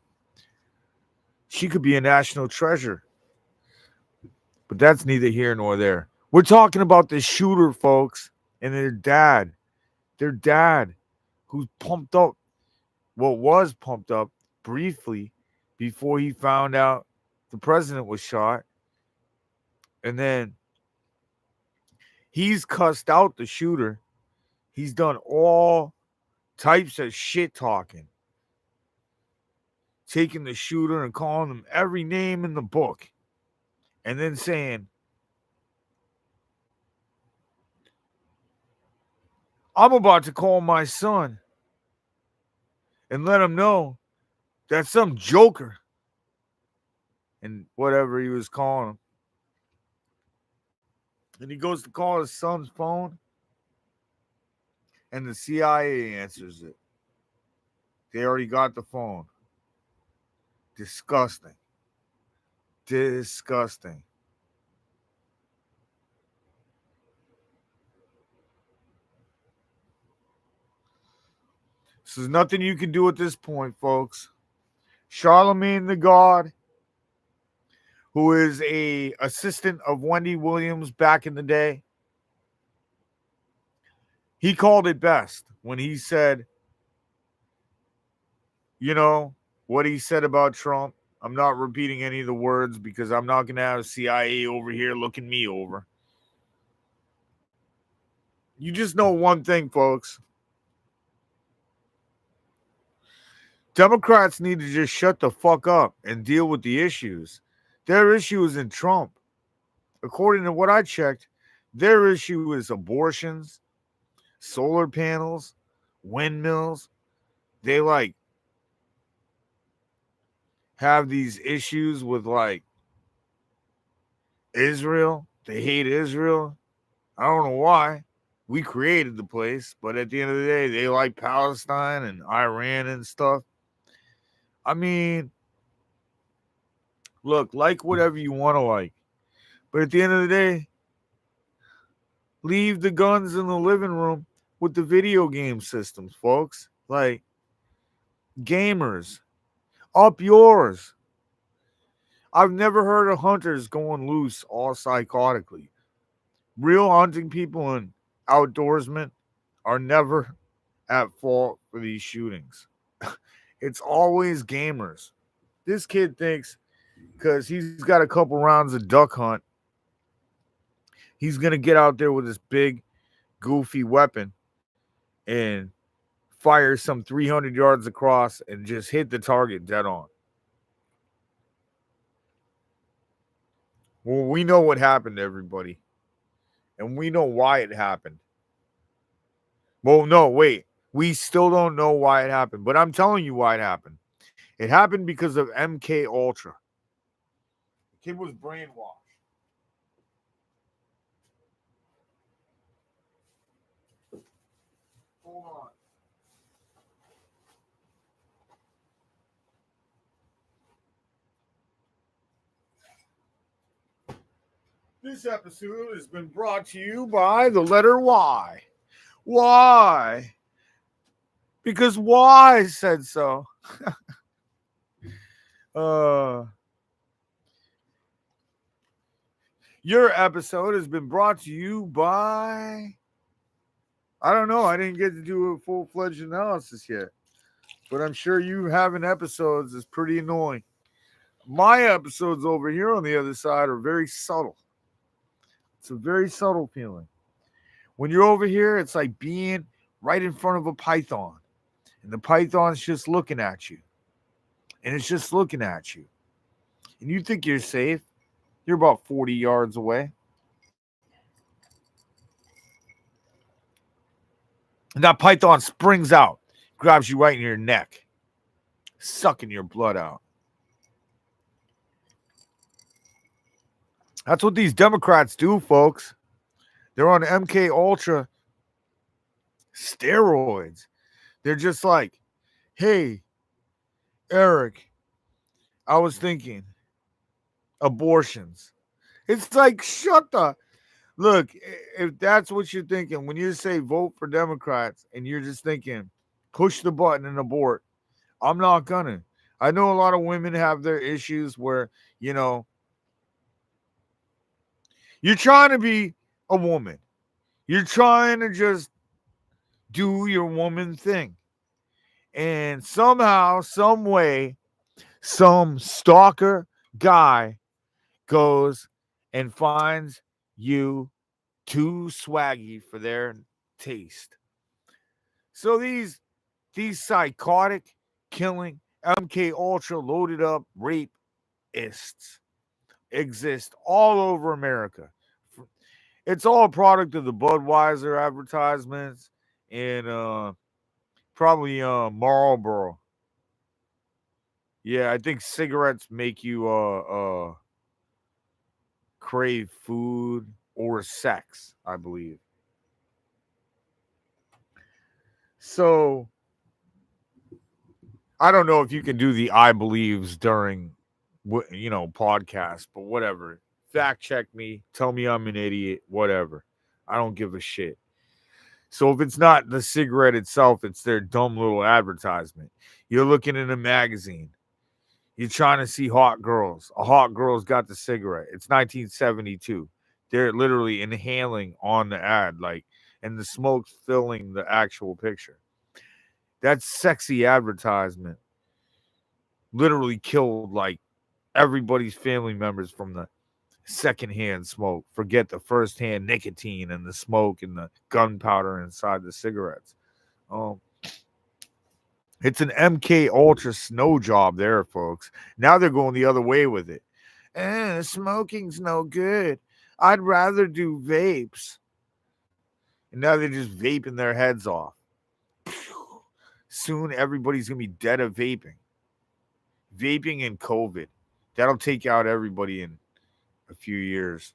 She could be a national treasure, but that's neither here nor there. We're talking about this shooter, folks, and their dad, who's pumped up, was pumped up briefly before he found out the president was shot. And then he's cussed out the shooter. He's done all types of shit talking, taking the shooter and calling him every name in the book, and then saying, I'm about to call my son and let him know that some joker and whatever he was calling him. And he goes to call his son's phone, and the CIA answers it. They already got the phone. Disgusting. Disgusting. So there's nothing you can do at this point, folks. Charlemagne the God, who is a assistant of Wendy Williams back in the day, he called it best when he said, you know, what he said about Trump. I'm not repeating any of the words because I'm not going to have CIA over here looking me over. You just know one thing, folks. Democrats need to just shut the fuck up and deal with the issues. Their issue is in Trump. According to what I checked, their issue is abortions, solar panels, windmills. They have these issues with Israel. They hate Israel. I don't know why. We created the place, but at the end of the day, they like Palestine and Iran and stuff. I mean, look, like whatever you want to like. But at the end of the day, leave the guns in the living room with the video game systems, folks. Like, gamers, up yours. I've never heard of hunters going loose all psychotically. Real hunting people and outdoorsmen are never at fault for these shootings. It's always gamers. This kid thinks because he's got a couple rounds of duck hunt, he's going to get out there with this big, goofy weapon and fire some 300 yards across and just hit the target dead on. Well, we know what happened to everybody. And we know why it happened. Well, no, wait. We still don't know why it happened. But I'm telling you why it happened. It happened because of MK Ultra. The kid was brainwashed. Hold on. This episode has been brought to you by the letter Y. Why? Because Y said so. Your episode has been brought to you by... I don't know. I didn't get to do a full-fledged analysis yet. But I'm sure you having episodes is pretty annoying. My episodes over here on the other side are very subtle. It's a very subtle feeling. When you're over here, it's like being right in front of a python. And the python's just looking at you. And it's just looking at you. And you think you're safe. You're about 40 yards away. And that python springs out, grabs you right in your neck, sucking your blood out. That's what these Democrats do, folks. They're on MK Ultra, Steroids. They're just like, hey, Eric, I was thinking abortions. It's like, shut the look. If that's what you're thinking, when you say vote for Democrats and you're just thinking push the button and abort, I'm not gonna. I know a lot of women have their issues where, you know, you're trying to be a woman. You're trying to just do your woman thing. And somehow, some way, some stalker guy goes and finds you too swaggy for their taste. So these psychotic, killing, MK Ultra loaded up rapists exist all over America. It's all a product of the Budweiser advertisements and probably Marlboro. Yeah, I think cigarettes make you crave food or sex, I believe. So I don't know if you can do the I believes during podcast, but whatever. Fact check me, tell me I'm an idiot, whatever. I don't give a shit. So if it's not the cigarette itself, it's their dumb little advertisement. You're looking in a magazine. You're trying to see hot girls. A hot girl's got the cigarette. It's 1972. They're literally inhaling on the ad, like, and the smoke's filling the actual picture. That sexy advertisement literally killed like everybody's family members from the secondhand smoke. Forget the firsthand nicotine and the smoke and the gunpowder inside the cigarettes. Um, it's an MK Ultra snow job there, folks. Now they're going the other way with it. Smoking's no good. I'd rather do vapes. And now they're just vaping their heads off. Soon everybody's gonna be dead of vaping. Vaping and COVID. That'll take out everybody in a few years.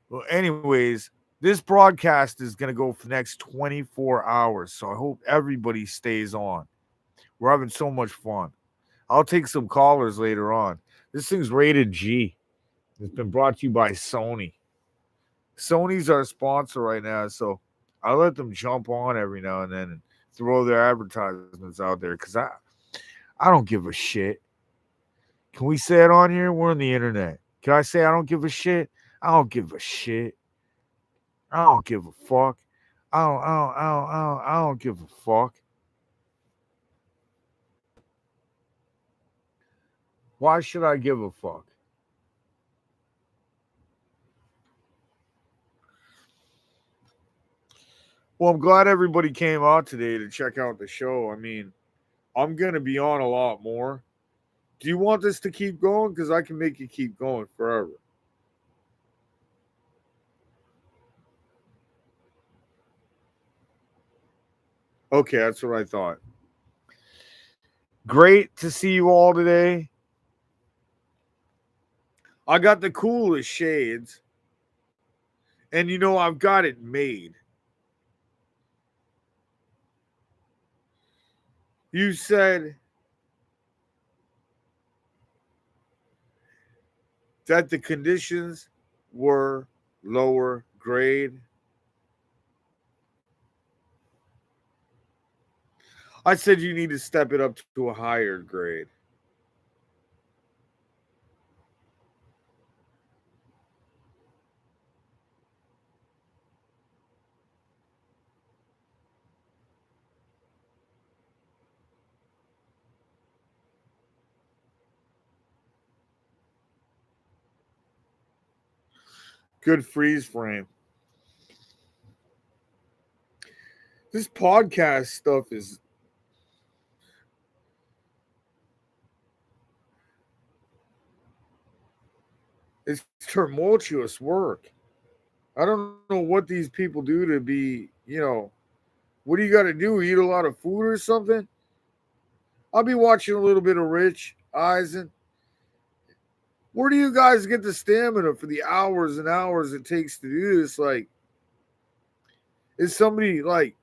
Well, anyways, this broadcast is going to go for the next 24 hours. So I hope everybody stays on. We're having so much fun. I'll take some callers later on. This thing's rated G. It's been brought to you by Sony. Sony's our sponsor right now. So I let them jump on every now and then and throw their advertisements out there because I don't give a shit. Can we say it on here? We're on the internet. Can I say I don't give a shit? I don't give a shit. I don't give a fuck. I don't give a fuck. Why should I give a fuck? Well, I'm glad everybody came out today to check out the show. I mean, I'm going to be on a lot more. Do you want this to keep going? Because I can make it keep going forever. Okay, that's what I thought. Great to see you all today. I got the coolest shades. And I've got it made. You said that the conditions were lower grade. I said you need to step it up to a higher grade. Good freeze frame. This podcast stuff is it's tumultuous work. I don't know what these people do to be. What do you got to do? Eat a lot of food or something? I'll be watching a little bit of Rich Eisen. Where do you guys get the stamina for the hours and hours it takes to do this? Like, Is somebody like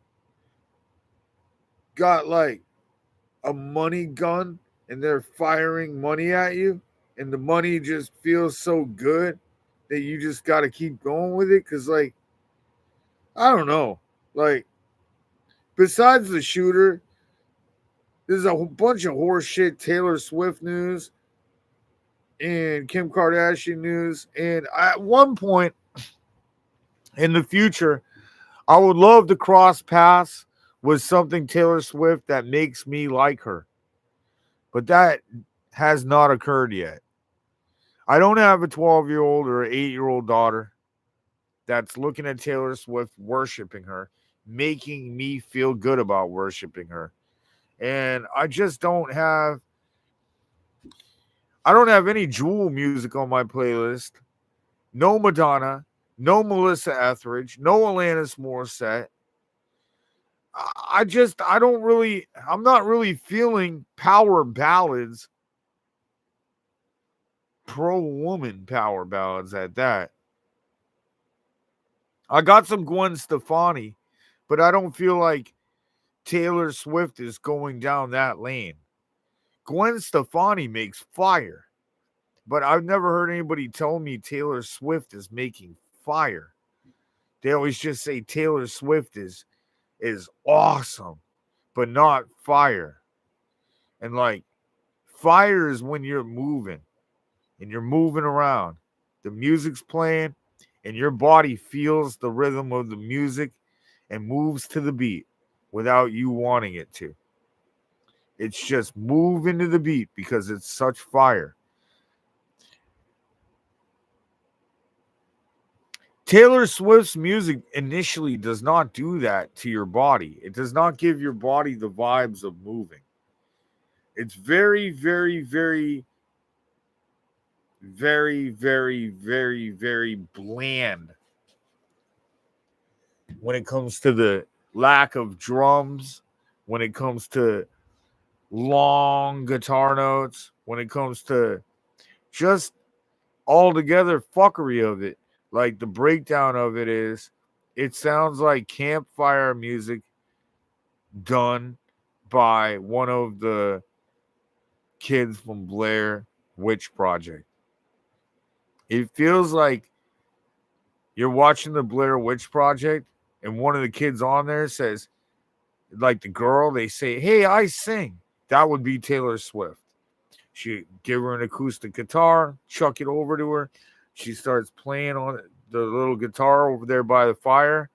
got like a money gun and they're firing money at you and the money just feels so good that you just got to keep going with it? Because, like, I don't know. Like, besides the shooter, there's a bunch of horse shit Taylor Swift news and Kim Kardashian news. And at one point in the future, I would love to cross paths with something Taylor Swift that makes me like her. But that has not occurred yet. I don't have a 12-year-old or an 8-year-old daughter that's looking at Taylor Swift, worshiping her, making me feel good about worshiping her. And I don't have any Jewel music on my playlist. No Madonna, no Melissa Etheridge, no Alanis Morissette. I'm not really feeling power ballads, pro woman power ballads at that. I got some Gwen Stefani, but I don't feel like Taylor Swift is going down that lane. Gwen Stefani makes fire, but I've never heard anybody tell me Taylor Swift is making fire. They always just say Taylor Swift is awesome, but not fire. And like fire is when you're moving and you're moving around. The music's playing and your body feels the rhythm of the music and moves to the beat without you wanting it to. It's just moving to the beat because it's such fire. Taylor Swift's music initially does not do that to your body. It does not give your body the vibes of moving. It's very, very, very, very, very, very, very bland when it comes to the lack of drums, when it comes to long guitar notes, when it comes to just altogether fuckery of it. Like the breakdown of it is, it sounds like campfire music done by one of the kids from Blair Witch Project. It feels like you're watching the Blair Witch Project and one of the kids on there says, like the girl, they say, "Hey, I sing." That would be Taylor Swift. She give her an acoustic guitar, chuck it over to her. She starts playing on the little guitar over there by the fire.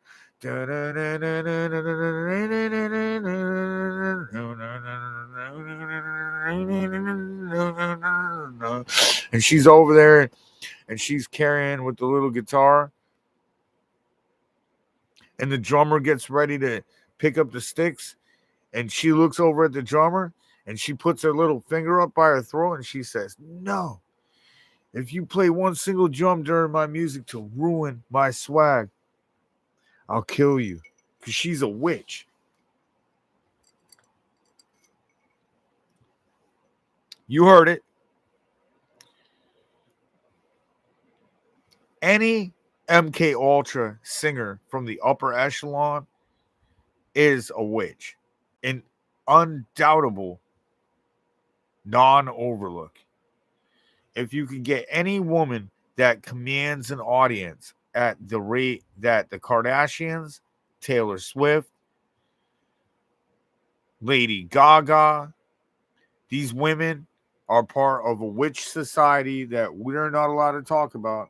And she's over there and she's carrying with the little guitar. And the drummer gets ready to pick up the sticks. And she looks over at the drummer and she puts her little finger up by her throat and she says, "No, if you play one single drum during my music to ruin my swag, I'll kill you." Because she's a witch. You heard it. Any MK Ultra singer from the upper echelon is a witch. An undoubtable non-overlook. If you can get any woman that commands an audience at the rate that the Kardashians, Taylor Swift, Lady Gaga, these women are part of a witch society that we're not allowed to talk about.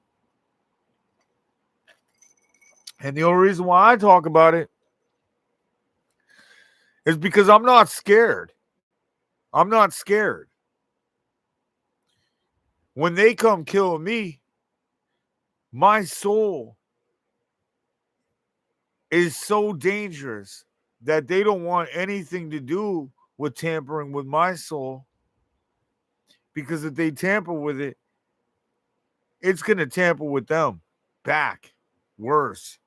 And the only reason why I talk about it is because I'm not scared. I'm not scared. When they come kill me, my soul is so dangerous that they don't want anything to do with tampering with my soul. Because if they tamper with it, it's going to tamper with them back. Worse.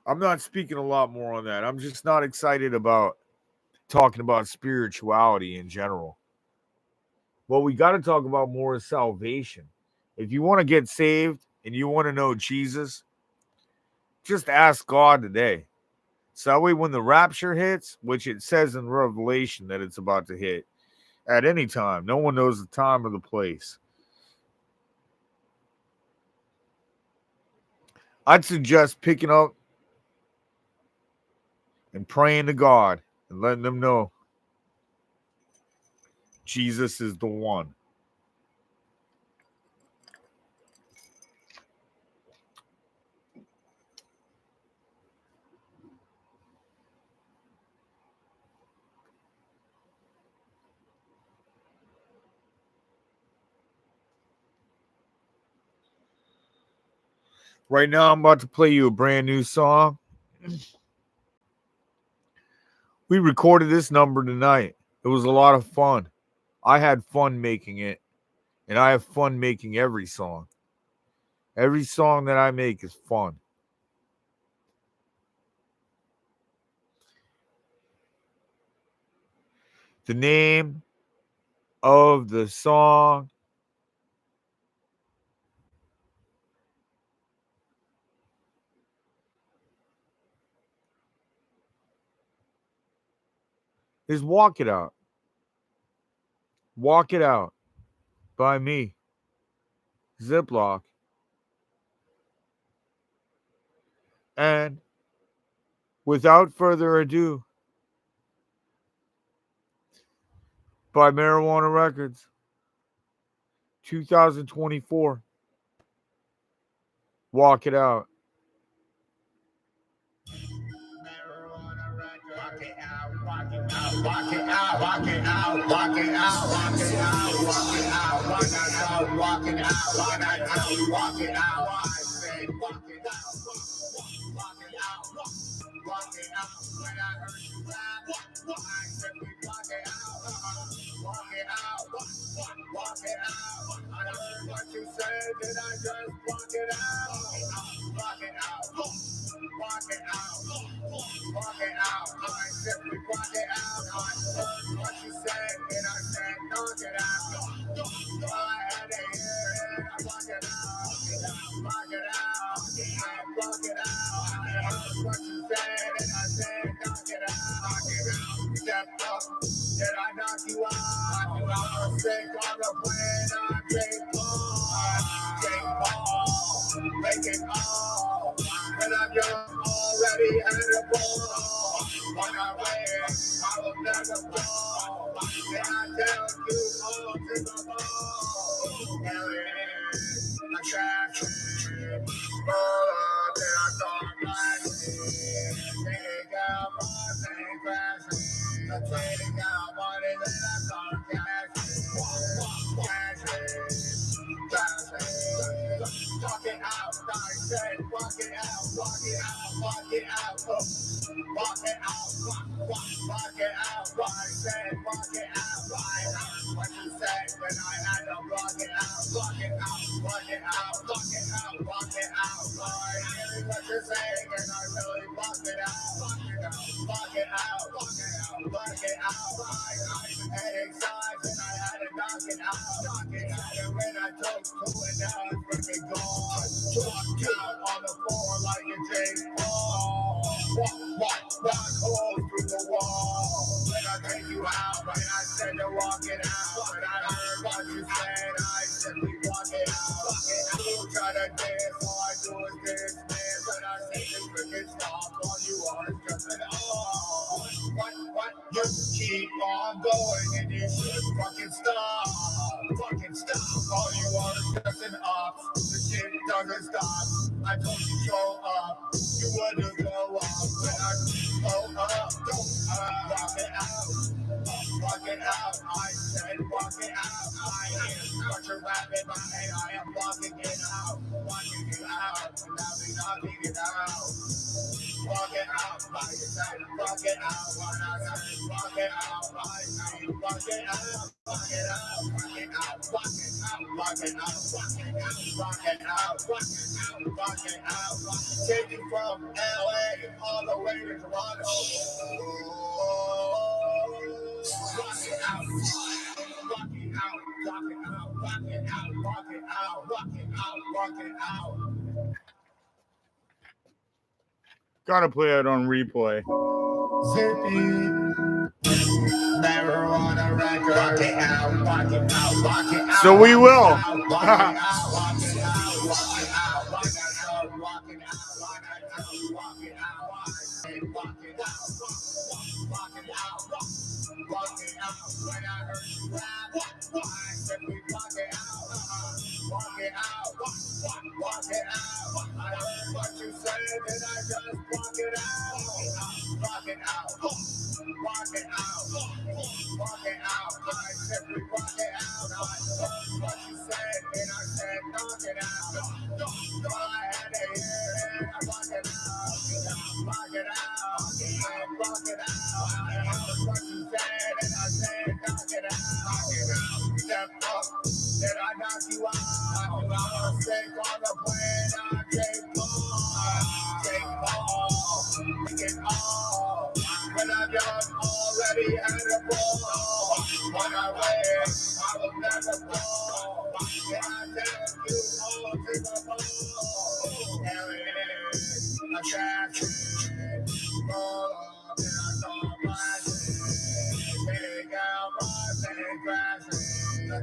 I'm not speaking a lot more on that. I'm just not excited about talking about spirituality in general. What we got to talk about more is salvation. If you want to get saved and you want to know Jesus, just ask God today. So that way, when the rapture hits, which it says in Revelation that it's about to hit at any time, no one knows the time or the place. I'd suggest picking up and praying to God and letting them know Jesus is the one. Right now, I'm about to play you a brand new song. We recorded this number tonight. It was a lot of fun. I had fun making it, and I have fun making every song. Every song that I make is fun. The name of the song is Walk It Out. Walk It Out by me, Ziplok. And without further ado, by Marijuana Records, 2024. Walk It Out. Walk it out, walk it out, walk it out, walk it out, walk it out, walk it out, walk it out, walk it out, walk it out, walk it out, walk it out. I said walk it out, walk it out, walk it out. When I heard you rap, I said we walk it out, walk it out, walk it out. I heard what you said, then I just walk it out, walk it out, walk it out, walk it out. I simply walk it out. I heard what you said, and I said knock it out. I had to hear it, I walk it out, walk it out, I walk it out. I heard what you said, and I said knock it out. Step up, did I knock you out? I was sick on the plane, I'm J. Paul, make it all. When I'm young, already had a ball. On my way, I will never fall. Can I tell you all to the ball? Hell yeah, I trash it. Roll up, then I thought like it. Take out my thing, crash it. I take out money, then I thought cash it. Cash it, cash it. Walk it out, I said, walk it out, walk it out, walk it out. Walk it out, walk it out. I said, walk it out. I heard what you said when I had to walk it out, walk it out, walk it out, walk it out, walk it out. I hear what you're saying and I really walk it out, walk it out, walk it out, walk it out, walk it out. I had anxiety and I had to knock it out, knock it out. And when I took to it, now it's freaking gone. Walk out on the floor like a J. Paul. Walk holes through the wall. When I take you out, when I said to walk it out, when I heard what you said, I simply walk it out. You try to dance, all I do is dance, man. When I say the cricket stop, all you are is just an oh. What? You keep on going and you should fucking stop. Fucking stop. All you are is just an off. The shit doesn't stop. I told you show up. You wouldn't go up. When I go up, walk it out. Walk it out, I said, walk it out. I am what you're rapping my head. I am walking it out, walking it out, and I'll be knocking it out. Walk it out, like you said, walk it out. When I say, walk it out, I say, walk it out, walk it out, walk it out, walk it out, walk it out, walk it out, walk it out, walk it out, walk it out. Take you from LA all the way to Toronto. Walk it out, walk it out, walk it out, walk it out, Gotta play it on replay.
Marijuana record. Rock it out, rock it out, rock it out.
So we will.
Rock it out, rock it out, rock it out, rock it out, rock it out, rock it out, rock it out, rock it out, rock it out. When I heard you rap, I simply rock it out, rock it out, rock it out. I heard what you said and I just rock it out, rock it out, rock it out, rock it out. I simply rock it out. I heard what you said and I said knock it out. I had to hear it, I rock it out, rock it out, rock it out. I heard what you said and I said knock it out. Step up, then I knock you out. I'm sick on the plan, I take all, take it all. When I'm young, already had a ball. When I win, I will never fall. And I tell you all to the ball. Alien, assassin, roll up and I saw my shit. Take out my thing, crashing.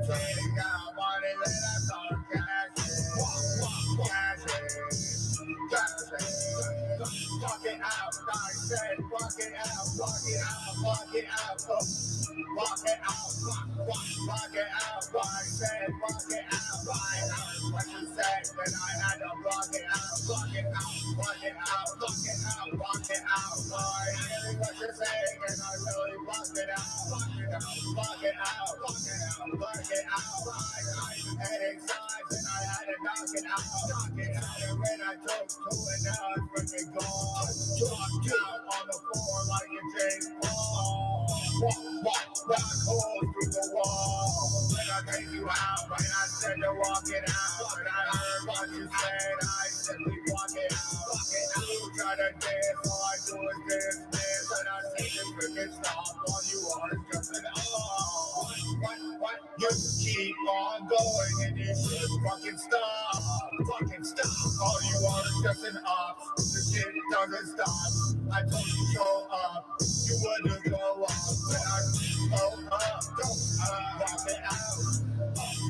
Take out money, then I start cashing. Fuck it out, I said, fuck it out, fuck it out, fuck it out, fuck it out, fuck it out, I said, fuck it out, I heard what you said, then I had to block it out, fuck it out, fuck it out, fuck it out, fuck it out, I heard what you're saying, and I really blocked it out, fuck it out, fuck it out, fuck it out, fuck it out, I had sides, and I had to knock it out, and when I took to it, now it's freaking gone. Dropped out on the floor like a James Paul. Rock hole through the wall. When I take you out, when I said to walk it out, when I heard what you said, I simply walk it out. You try to dance, all I do is dance. When I say this freaking stop, all you are is just an what? You keep on going and this shit fucking stop. All you are is just an op. The shit doesn't stop. I told you show up, you wouldn't go up. When I go up, walk it out.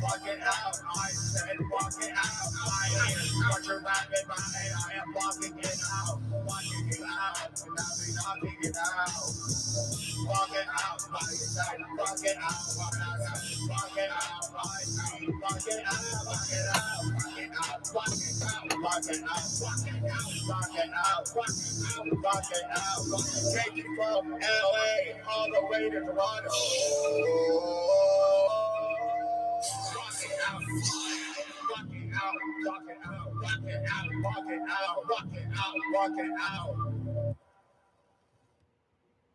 Walk it out, I said walk it out. I hear what you're rapping by, and I am walking it out. Walking it out, and I'll be knocking it out. Walk it out, I said walk it out. Walk it out, I said walk it out. Walk it out, walk it out, walk it out, walk it out, walk it out, walk it out, walk it out, walk it out. Take it from LA all the way to Toronto. Rock it out, rock it out, rock it out, rock it out, rock it out, rock it out, rock it out.